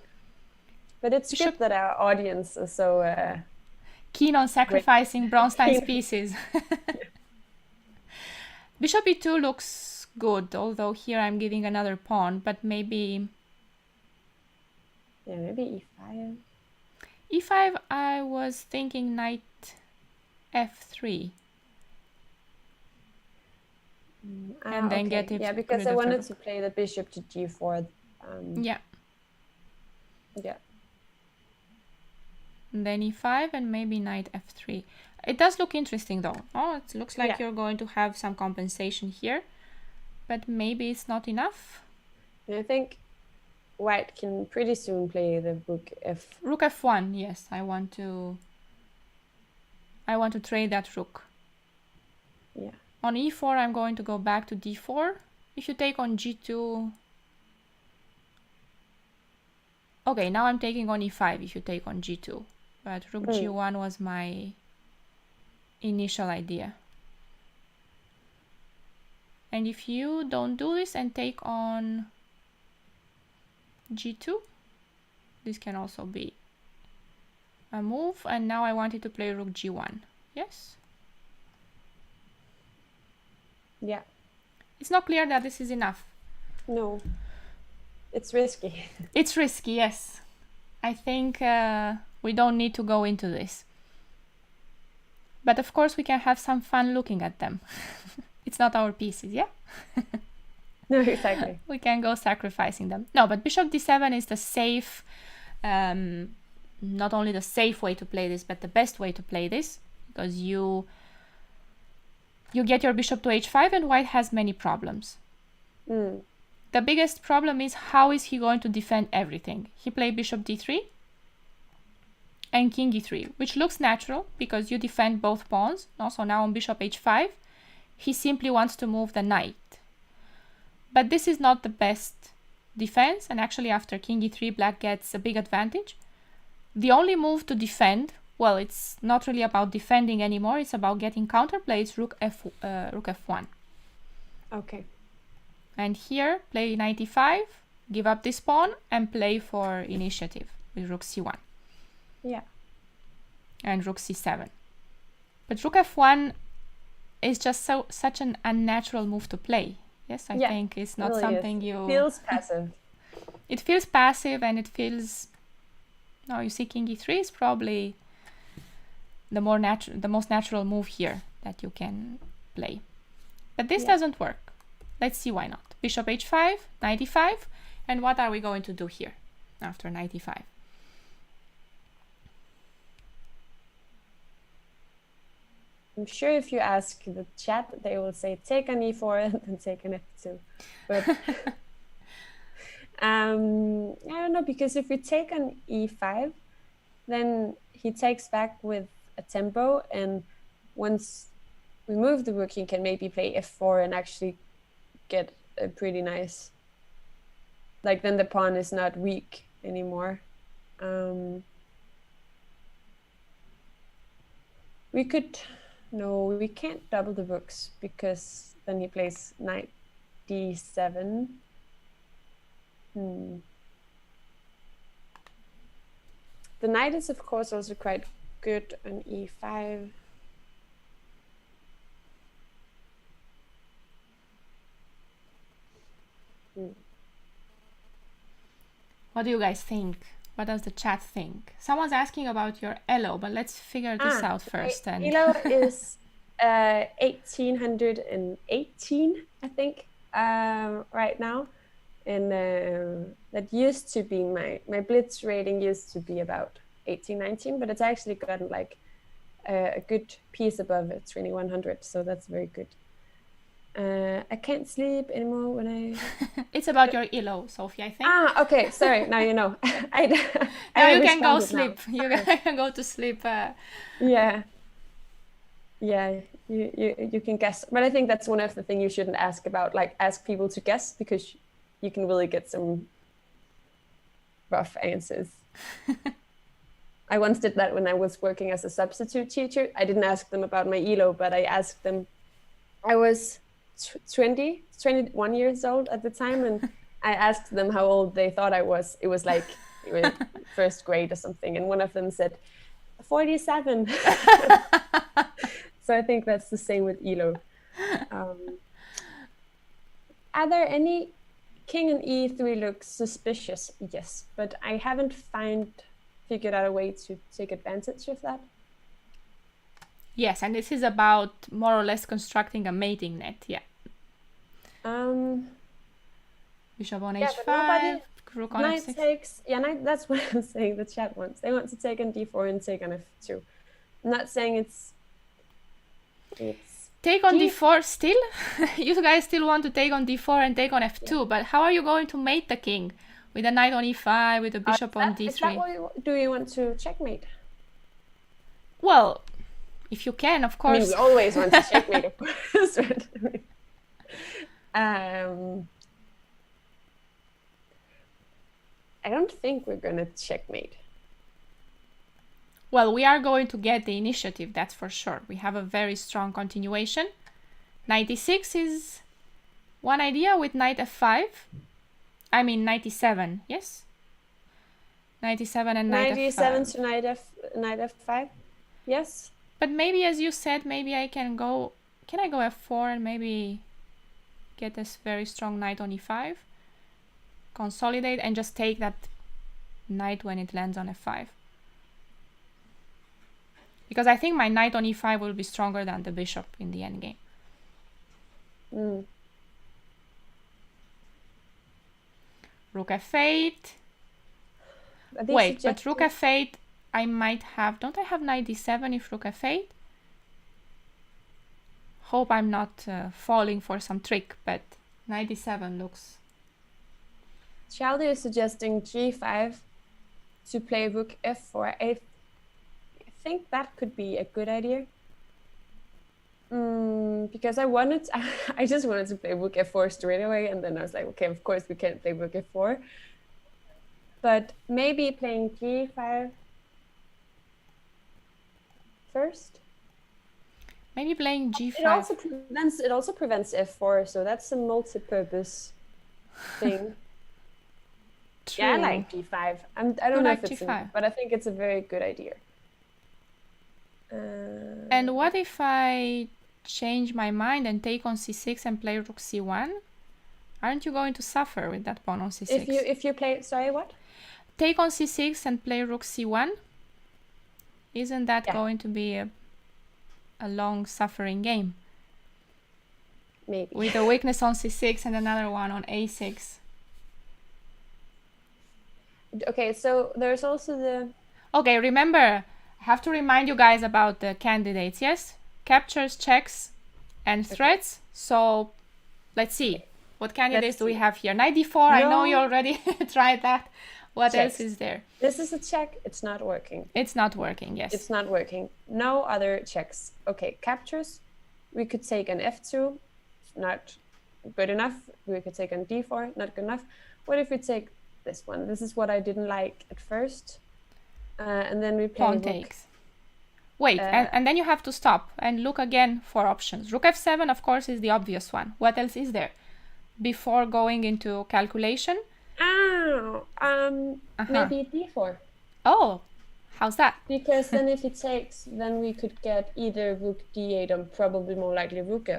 But it's good that our audience is so keen on sacrificing Bronstein's pieces. Bishop e2 looks good, although here I'm giving another pawn, but maybe... Yeah, maybe e5. e5, I was thinking knight f3. And then get it. Yeah, because I wanted to play the bishop to g4. Yeah. Yeah. And then e5 and maybe knight f3. It does look interesting though. Oh, it looks like you're going to have some compensation here, but maybe it's not enough. I think white can pretty soon play the rook f1. Yes, I want to trade that rook. Yeah. On e4, I'm going to go back to d4. If you take on g2. Okay, now I'm taking on e5 if you take on g2. But rook g1 was my initial idea. And if you don't do this and take on g2, this can also be a move. And now I wanted to play rook g1. Yes? Yeah. It's not clear that this is enough. No. It's risky. It's risky, yes. I think we don't need to go into this. But of course we can have some fun looking at them. It's not our pieces, yeah? No, exactly. We can go sacrificing them. No, but bishop d7 is the safe not only the safe way to play this, but the best way to play this, because you get your bishop to h5 and white has many problems. The biggest problem is how is he going to defend everything. He played bishop d3 and king e3, which looks natural because you defend both pawns. Also now on bishop h5, he simply wants to move the knight. But this is not the best defense, and actually after king e3, black gets a big advantage. The only move to defend, well, it's not really about defending anymore, it's about getting counterplay. It's rook f1. Okay. And here, play knight e5, give up this pawn, and play for initiative with rook c1. Yeah. And rook c7. But rook f1 is just such an unnatural move to play. Yes, I think it's not really something It feels passive. It feels passive, and it feels... No, you see king e3 is probably the most natural move here that you can play. But this doesn't work. Let's see why not. Bishop h5, knight e5, and what are we going to do here after knight e5? I'm sure if you ask the chat, they will say take an e4 and then take an f2. But I don't know, because if we take an e5, then he takes back with a tempo, and once we move the rook, he can maybe play f4 and actually get a pretty nice, like then the pawn is not weak anymore. We could, no, we can't double the rooks because then he plays knight d7. The knight is of course also quite good on e5. What do you guys think? What does the chat think? Someone's asking about your elo, but let's figure this out first. My elo is 1818, I think, right now. And that used to be my blitz rating used to be about 1819, but it's actually gotten like a good piece above 2100, so that's very good. I can't sleep anymore when I... It's about your elo, Sophie, I think. Okay, sorry, now you know. Now you can go sleep. You can go to sleep. Yeah, you can guess. But I think that's one of the things you shouldn't ask about, like ask people to guess, because you can really get some rough answers. I once did that when I was working as a substitute teacher. I didn't ask them about my elo, but I asked them. I was 21 years old at the time, and I asked them how old they thought I was. It was like first grade or something, and one of them said 47. So I think that's the same with elo. Are there any... King and e3 looks suspicious, yes, but I haven't figured out a way to take advantage of that. Yes, and this is about more or less constructing a mating net, yeah. Bishop on h5, rook on knight f6. takes, knight, that's what I'm saying the chat wants. They want to take on d4 and take on f2. I'm not saying it's take on d4 still? You guys still want to take on d4 and take on f2, but how are you going to mate the king? With a knight on e5, with a bishop on d3? Is that what do you want to checkmate? Well, if you can, of course. I mean, we always want to checkmate, of course. I don't think we're going to checkmate. Well, we are going to get the initiative, that's for sure. We have a very strong continuation. Knight e6 is one idea with knight f5. I mean, knight e7, yes? Knight e7 and knight f5. Knight e7 to knight f5, yes. But maybe, as you said, maybe I can go... Can I go f4 and maybe get this very strong knight on e5? Consolidate and just take that knight when it lands on f5. Because I think my knight on e5 will be stronger than the bishop in the endgame. Rook f8. Are these Wait, but rook suggestions? f8, I might have... Don't I have knight d7 if rook f8? Hope I'm not falling for some trick, but knight d7 looks... Chaldi is suggesting g5 to play rook f4. I think that could be a good idea. Because I just wanted to play rook f4 straight away, and then I was like, okay, of course we can't play rook f4. But maybe playing g5 first. Maybe playing g5. It also prevents f4, so that's a multi-purpose thing. True. Yeah, I like g5. I don't know like if it's g5. but I think it's a very good idea. And what if I change my mind and take on c6 and play rook c1? Aren't you going to suffer with that pawn on c6? If you play, sorry, what? Take on c6 and play rook c1? Isn't that going to be a long suffering game? Maybe. With a weakness on c6 and another one on a6. Okay, so there's also the... Okay, remember, I have to remind you guys about the candidates, yes? Captures, checks, and threats. So, let's see. What candidates do we have here? Knight d4, I know you already tried that. What else is there? This is a check. It's not working. It's not working, yes. It's not working. No other checks. Okay, captures. We could take an f2. Not good enough. We could take on d4. Not good enough. What if we take this one? This is what I didn't like at first. And then we play pawn takes. Wait, and then you have to stop and look again for options. Rook f7, of course, is the obvious one. What else is there? Before going into calculation? Maybe d4. Oh, how's that? Because then if he takes, then we could get either rook d8 or probably more likely rook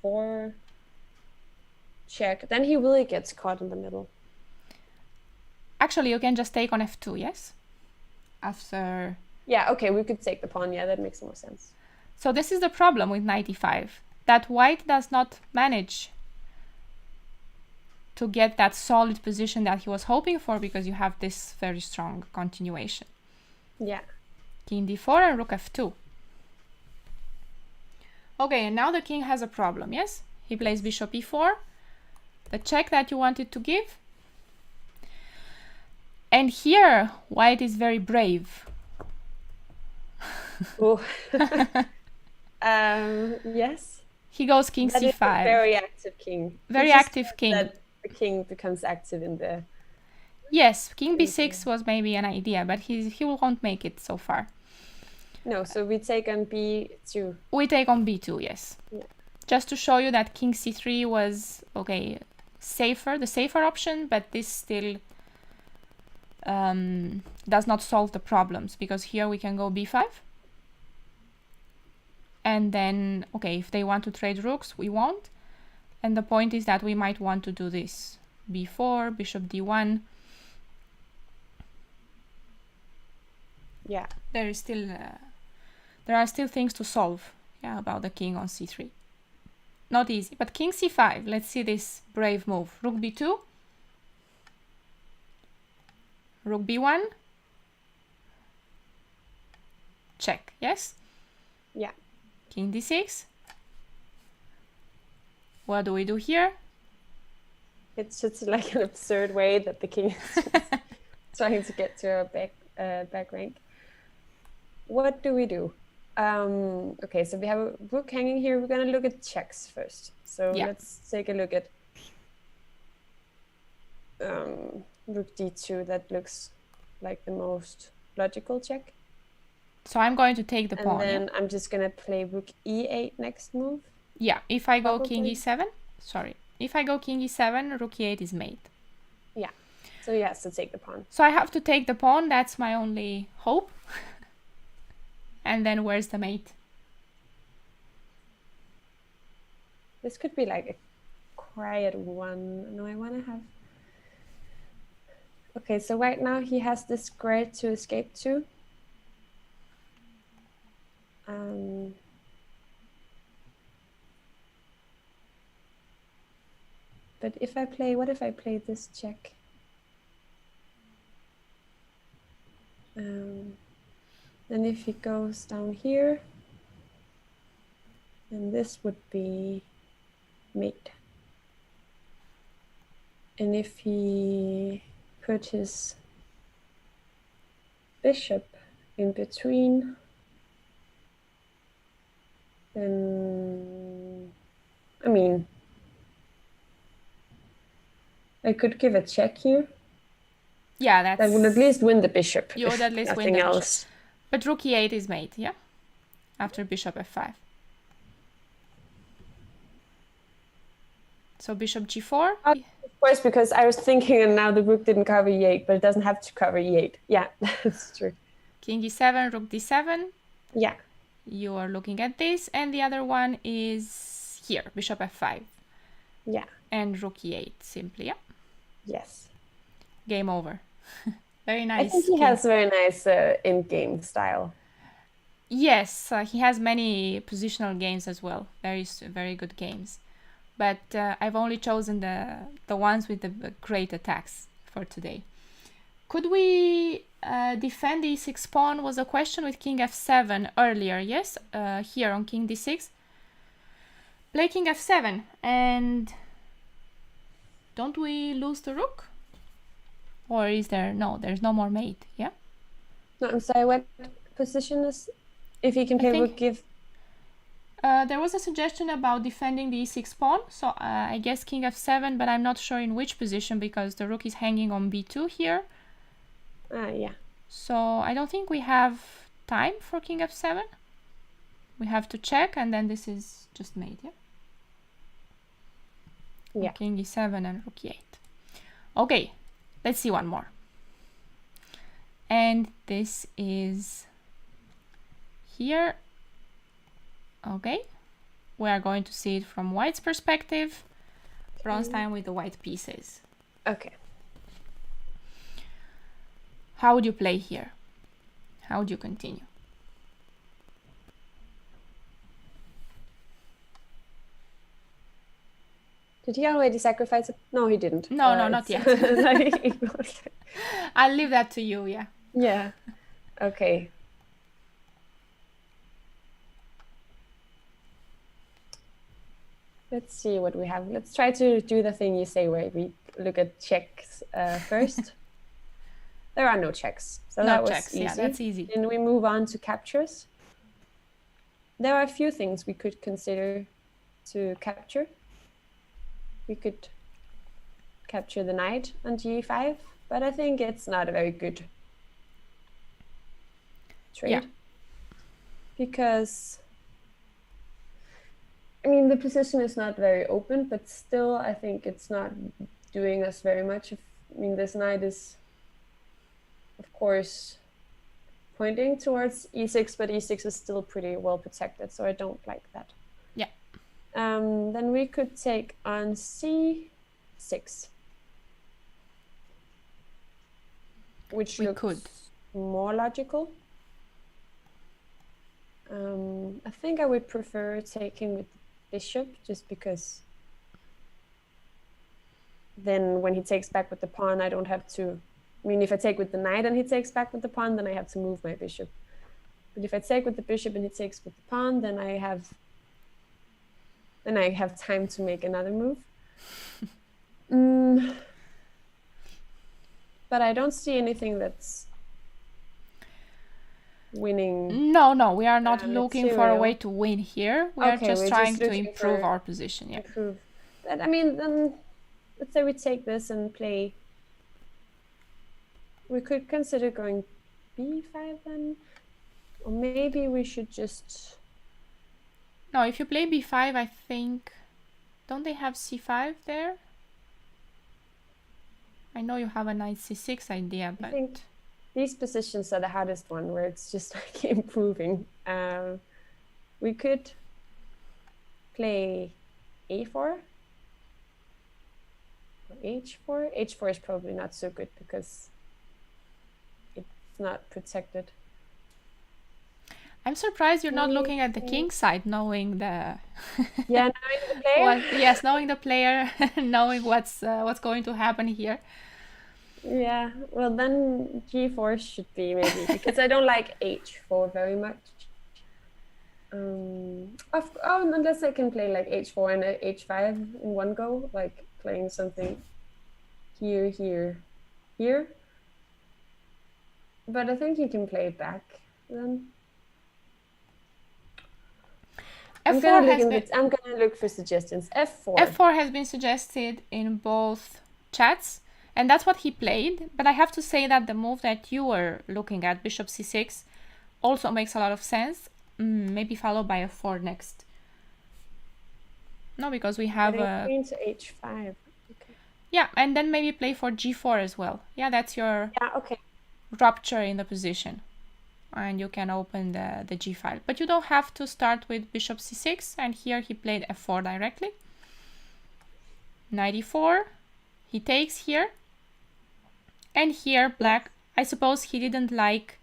f4 check. Then he really gets caught in the middle. Actually, you can just take on f2, yes? After... Yeah, okay, we could take the pawn. Yeah, that makes more sense. So this is the problem with knight e5. That white does not manage to get that solid position that he was hoping for, because you have this very strong continuation. Yeah. King d4 and rook f2. Okay, and now the king has a problem, yes? He plays bishop e4, the check that you wanted to give. And here, white is very brave. Oh. Yes. He goes king that c5. Is a very active king. Very active king. That the king becomes active in the... Yes, king b6 was maybe an idea, but he won't make it so far. No, so we take on b2. We take on b2, yes. Yeah. Just to show you that king c3 was, okay, safer, the safer option, but this still does not solve the problems, because here we can go b5. And then, okay, if they want to trade rooks, we won't. And the point is that we might want to do this. b4, bishop d1. Yeah. There is still, there are still things to solve, yeah, about the king on c3. Not easy, but king c5. Let's see this brave move. Rook b2. Rook b1. Check, yes? Yeah. King d6. What do we do here? It's just like an absurd way that the king is trying to get to a back rank. What do we do? Okay, so we have a rook hanging here. We're going to look at checks first. So let's take a look at rook d2. That looks like the most logical check. So I'm going to take the pawn. And then I'm just going to play rook e8 next move. Yeah, if I go king e7, sorry. If I go king e7, rook e8 is mate. Yeah, so he has to take the pawn. So I have to take the pawn, that's my only hope. And then where's the mate? This could be like a quiet one. No, I want to have... Okay, so right now he has this square to escape to. But if I play, what if I play this check? Then if he goes down here, then this would be mate. And if he put his bishop in between, then, I mean, I could give a check here. Yeah, that's... That would at least win the bishop. You would at least win nothing the else. bishop. But rook e8 is mate, yeah? After bishop f5. So bishop g4? Of course, because I was thinking, and now the rook didn't cover e8, but it doesn't have to cover e8. Yeah, that's true. King e7, rook d7. Yeah. You are looking at this, and the other one is here, bishop f5. Yeah. And rook e8, simply, yeah? Yes. Game over. Very nice. I think he has very nice in-game style. Yes, he has many positional games as well. Very good games. But I've only chosen the ones with the great attacks for today. Could we defend the e6 pawn was a question with king f7 earlier, yes? Here on king d6. Play king f7 and don't we lose the rook? Or is there... No, there's no more mate, yeah? No, I'm sorry, what position is... If he can play rook give... There was a suggestion about defending the e6 pawn, so I guess king f7, but I'm not sure in which position because the rook is hanging on b2 here. Yeah. So I don't think we have time for king f7. We have to check, and then this is just made, yeah? Yeah. King e7 and rook e8. Okay, let's see one more. And this is here. Okay, we are going to see it from white's perspective. Bronstein with the white pieces. Okay. How would you play here? How would you continue? Did he already sacrifice it? No, he didn't. No, not yet. I'll leave that to you, yeah. Yeah. Okay. Let's see what we have. Let's try to do the thing you say where we look at checks first. There are no checks. So no that was checks. easy. Yeah, that's easy. Then we move on to captures. There are a few things we could consider to capture. We could capture the knight on g5, but I think it's not a very good trade. Yeah. Because, I mean, the position is not very open, but still I think it's not doing us very much. I mean, this knight is, of course, pointing towards e6, but e6 is still pretty well protected, so I don't like that. Yeah. Then we could take on c6, which looks more logical. I think I would prefer taking with bishop, just because then when he takes back with the pawn, I don't have to... I mean, if I take with the knight and he takes back with the pawn, then I have to move my bishop. But if I take with the bishop and he takes with the pawn, then I have time to make another move. But I don't see anything that's winning. No, we are not looking for a way to win here. We are just trying to improve our position. Yeah. Improve. But, I mean, then let's say we take this and play. We could consider going b5 then, or maybe we should just... No, if you play b5, I think... Don't they have c5 there? I know you have a knight c6 idea, but... I think these positions are the hardest one, where it's just like improving. We could play a4 or h4. h4 is probably not so good because it's not protected. I'm surprised you're not looking at the king side, knowing the... Yeah, knowing the player? Yes, knowing the player, knowing what's going to happen here. Yeah, well then G4 should be maybe, because I don't like H4 very much. Unless I can play like H4 and H5 in one go, like playing something here, here, here. But I think you can play it back then. I'm gonna look for suggestions. F4. F4 has been suggested in both chats, and that's what he played. But I have to say that the move that you were looking at, Bishop C6, also makes a lot of sense. Maybe followed by F4 next. No, because we have queen to H5. Okay. Yeah, and then maybe play for G4 as well. Yeah, that's your rupture in the position. And you can open the G file. But you don't have to start with Bishop C6, and here he played F4 directly. Knight E4, he takes here. And here black, I suppose he didn't like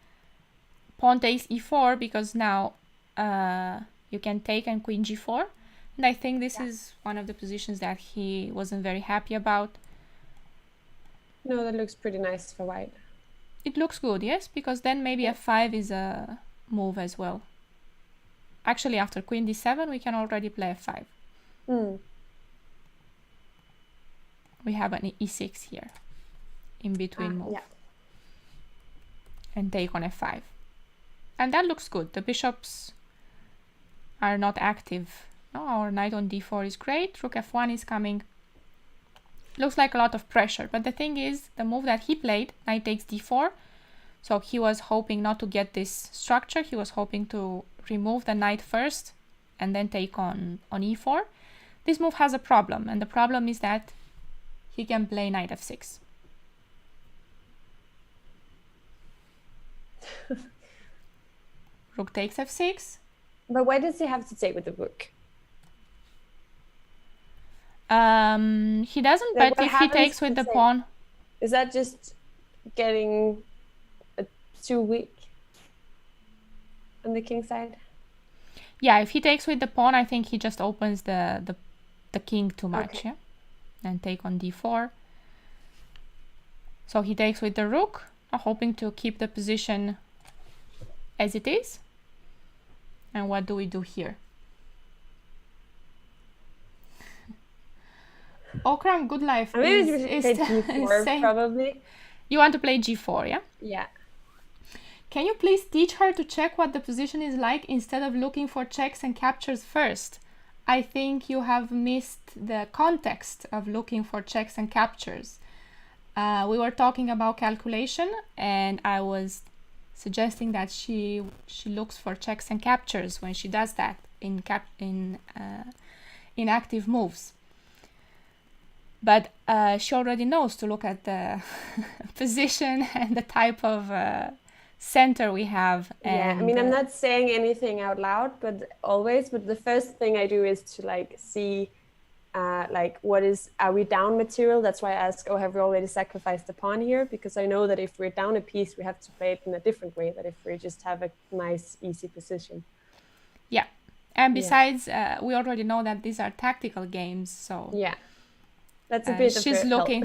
pawn takes E4 because now you can take and queen G4. And I think this is one of the positions that he wasn't very happy about. No, that looks pretty nice for white. It looks good, yes, because then maybe F5 is a move as well. Actually, after queen D7, we can already play F5. We have an E6 here, in between move. Yeah. And take on F5. And that looks good. The bishops are not active. No, our knight on D4 is great. Rook F1 is coming. Looks like a lot of pressure, but the thing is, the move that he played, knight takes D4, so he was hoping not to get this structure. He was hoping to remove the knight first and then take on E4. This move has a problem, and the problem is that he can play knight F6. Rook takes F6. But why does he have to take with the rook? He doesn't, but if he takes with the pawn... Is that just getting too weak on the king side? Yeah, if he takes with the pawn, I think he just opens the king too much, yeah? And take on D4. So he takes with the rook, hoping to keep the position as it is. And what do we do here? Okram, good life. Is G4 probably. You want to play G4, yeah? Yeah. Can you please teach her to check what the position is like instead of looking for checks and captures first? I think you have missed the context of looking for checks and captures. We were talking about calculation, and I was suggesting that she looks for checks and captures when she does that in active moves. But she already knows to look at the position and the type of center we have. And, I mean, I'm not saying anything out loud, but the first thing I do is to like see are we down material? That's why I ask, have we already sacrificed the pawn here? Because I know that if we're down a piece, we have to play it in a different way than if we just have a nice, easy position. Yeah. And besides, we already know that these are tactical games, so... Yeah. That's a bit she's looking,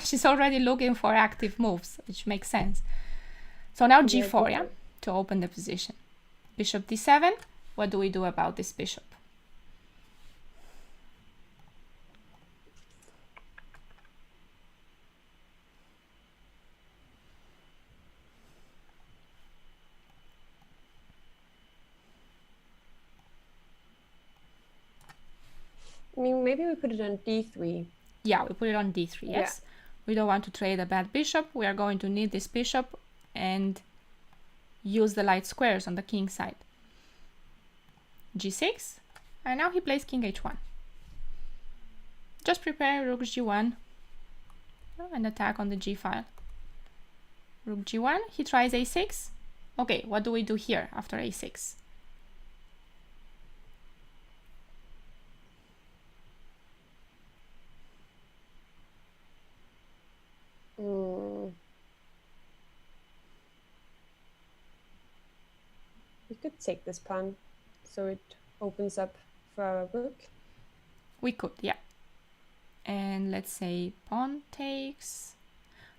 she's already looking for active moves, which makes sense. So now G4, yeah, to open the position. Bishop D7, what do we do about this bishop? I mean, maybe we put it on D3. Yeah, we put it on D3, yes. Yeah. We don't want to trade a bad bishop. We are going to need this bishop and use the light squares on the king side. G6, and now he plays king H1. Just prepare rook G1 and attack on the G file. Rook G1, he tries A6. Okay, what do we do here after A6? We could take this pawn, so it opens up for our rook. We could, yeah. And let's say pawn takes.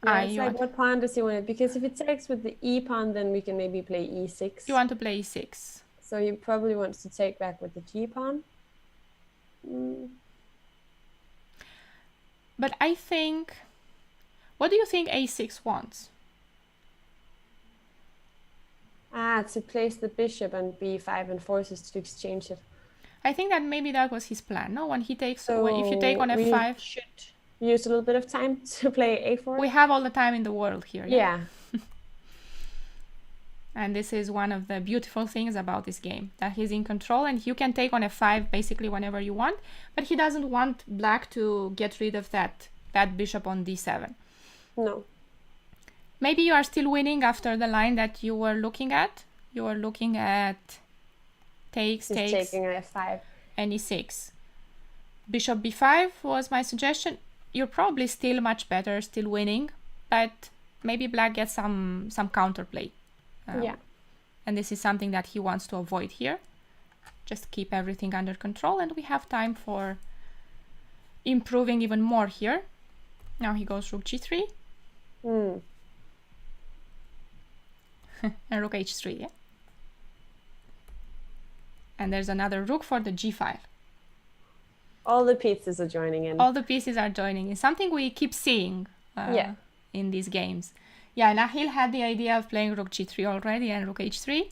Yeah, You it's like what pawn does he want? Because if it takes with the e pawn, then we can maybe play e6. want to play e6. So he probably wants to take back with the g pawn. But I think, what do you think a6 wants? To place the bishop on b5 and forces to exchange it. I think that maybe that was his plan. No, when he takes, So if you take on f5, we should use a little bit of time to play a4. we have all the time in the world here. Yeah. And this is one of the beautiful things about this game, that he's in control and you can take on f5 basically whenever you want, but he doesn't want black to get rid of that bishop on d7. No. Maybe you are still winning after the line that you were looking at. You were looking at takes, He's taking on f5. And e6. Bishop b5 was my suggestion. You're probably still much better, still winning, but maybe black gets some counterplay. Yeah. And this is something that he wants to avoid here. Just keep everything under control and we have time for improving even more here. Now he goes rook g3. And rook h3, yeah? And there's another rook for the g5. All the pieces are joining in. All the pieces are joining in. Something we keep seeing in these games. Yeah, Nahil had the idea of playing rook g3 already and rook h3.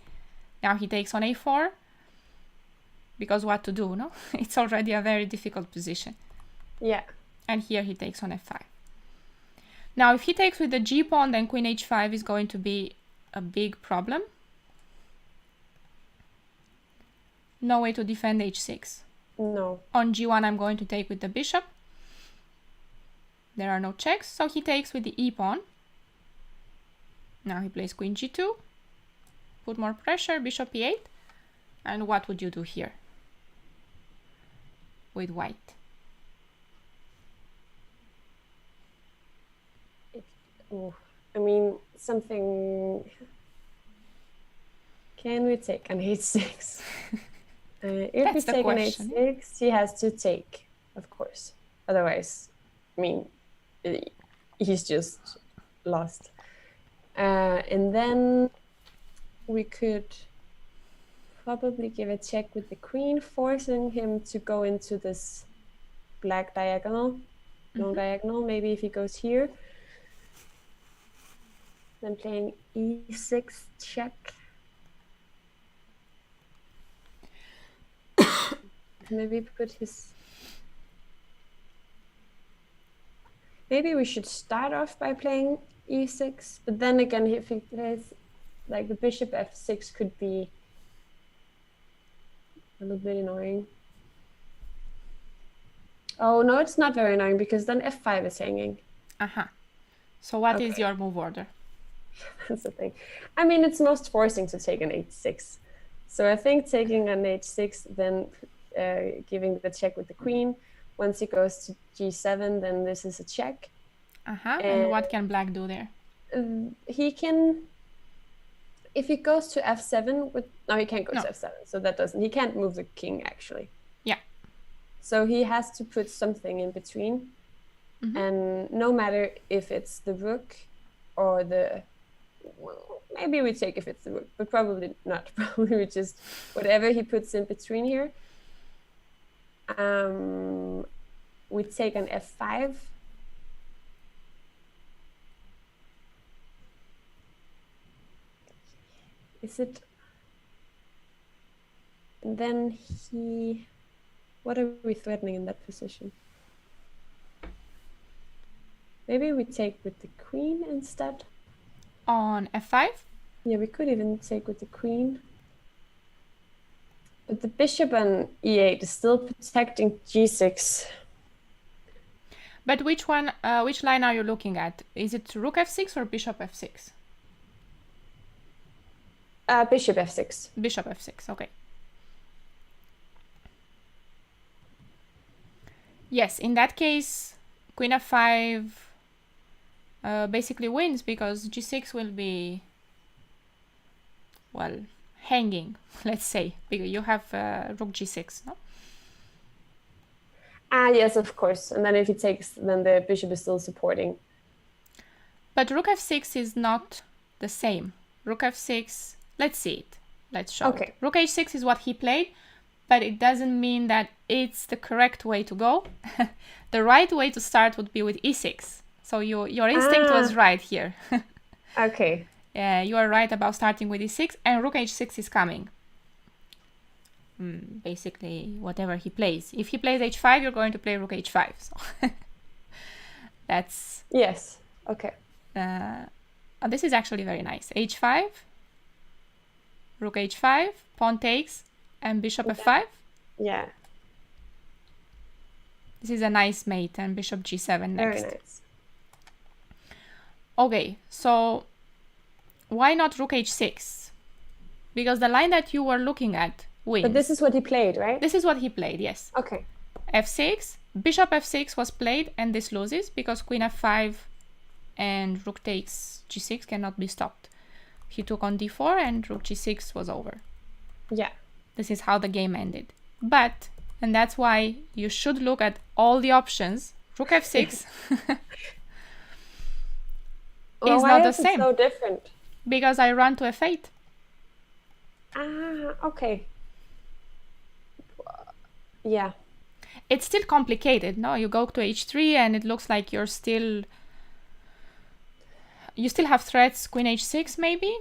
Now he takes on a4. Because what to do, no? It's already a very difficult position. Yeah. And here he takes on f5. Now if he takes with the g pawn, then queen h5 is going to be a big problem. No way to defend h6. No. On g1 I'm going to take with the bishop. There are no checks, so he takes with the e pawn. Now he plays queen g2. Put more pressure, bishop e8. And what would you do here with white? I mean, something... Can we take an h6? If we take an h6, he has to take, of course. Otherwise, I mean, he's just lost. And then we could probably give a check with the queen, forcing him to go into this black diagonal, long diagonal. Maybe if he goes here, then playing e6 check. Maybe put his... Maybe we should start off by playing e6, but then again, if he plays like the bishop f6 could be a little bit annoying. Oh, no, it's not very annoying because then f5 is hanging. So what is your move order? That's the thing. I mean, it's most forcing to take an h6. So I think taking an h6, then giving the check with the queen. Once he goes to g7, then this is a check. And what can black do there? He can, if he goes to f7, no, he can't go to f7, so that doesn't, he can't move the king actually. Yeah. So he has to put something in between. And no matter if it's the rook or the, well, maybe we take if it's the rook, but probably not. Probably we just, whatever he puts in between here. We take an f5. Is it? And then he, what are we threatening in that position? Maybe we take with the queen instead. On f5? Yeah, we could even take with the queen. But the bishop on e8 is still protecting g6. But which one? Which line are you looking at? Is it rook f6 or bishop f6? Bishop f6. Bishop f6, okay. Yes, in that case, queen f5 basically wins because g6 will be, well, hanging, let's say, because you have rook g6, no? Yes, of course. And then if he takes, then the bishop is still supporting. But rook f6 is not the same. Rook f6, let's see it. Let's show it. Rook h6 is what he played, but it doesn't mean that it's the correct way to go. The right way to start would be with e6. So your instinct was right here. Okay. You are right about starting with e6, and rook h6 is coming. Basically, whatever he plays. If he plays h5, you're going to play rook h5. So that's... Yes. Okay. This is actually very nice. h5, rook h5, pawn takes, and bishop f5. Yeah. This is a nice mate, and bishop g7 next. Very nice. Okay, so why not rook h6? Because the line that you were looking at wins. But this is what he played, right? This is what he played, yes. Okay. f6, bishop f6 was played, and this loses because queen f5 and rook takes g6 cannot be stopped. He took on d4 and rook g6 was over. Yeah. This is how the game ended. But, and that's why you should look at all the options. Rook f6 is not the same. So different. Because I run to f8. Ah, okay. Yeah. It's still complicated, no? You go to h3 and it looks like you still have threats, queen h6 maybe?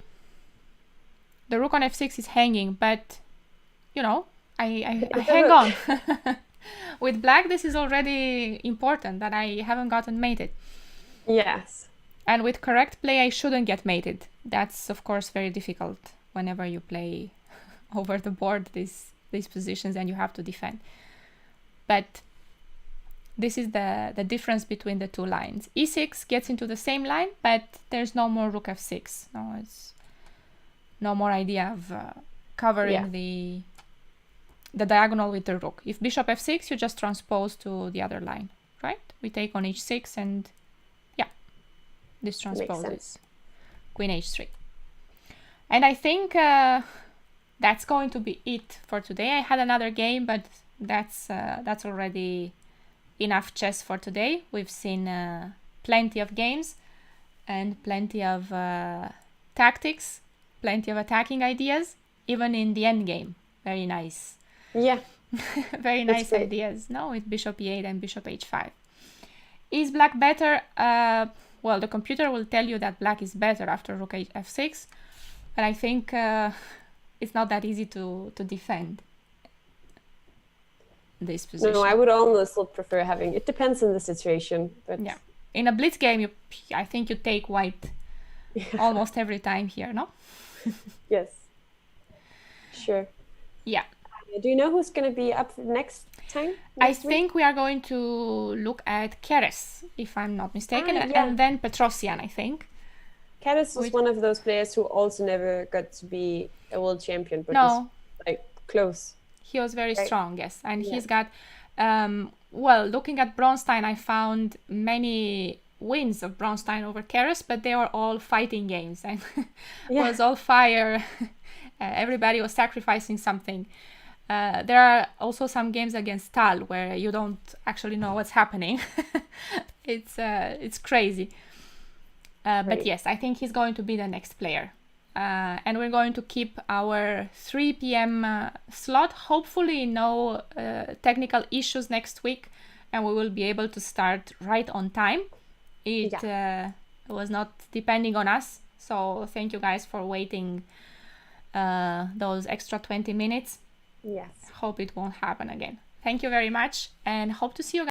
The rook on f6 is hanging, but, you know, I hang on. With black, this is already important, that I haven't gotten mated. Yes. And with correct play, I shouldn't get mated. That's, of course, very difficult whenever you play over the board these positions and you have to defend. But this is the difference between the two lines. e6 gets into the same line, but there's no more rook f6. No, it's no more idea of covering the diagonal with the rook. If bishop f6, you just transpose to the other line, right? We take on h6 and this transposes queen h3. And I think that's going to be it for today. I had another game, but that's already enough chess for today. We've seen plenty of games and plenty of tactics, plenty of attacking ideas, even in the endgame. Very nice. Yeah. Very nice ideas. No, with bishop e8 and bishop h5. Is black better? Well, the computer will tell you that black is better after rook f6, but I think it's not that easy to defend this position. No, I would almost prefer having, it depends on the situation. But yeah, in a blitz game, I think you take white almost every time here, no? Yes, sure. Yeah. Do you know who's going to be up next time? I think we are going to look at Keres, if I'm not mistaken, and then Petrosian, I think. Keres was one of those players who also never got to be a world champion, but was like close. He was very strong, yes. And he's got, well, looking at Bronstein, I found many wins of Bronstein over Keres, but they were all fighting games and it was all fire. Everybody was sacrificing something. There are also some games against Tal where you don't actually know what's happening. It's crazy. But yes, I think he's going to be the next player. And we're going to keep our 3 p.m. slot. Hopefully no technical issues next week, and we will be able to start right on time. It was not depending on us. So thank you guys for waiting those extra 20 minutes. Yes. Hope it won't happen again. Thank you very much and hope to see you guys.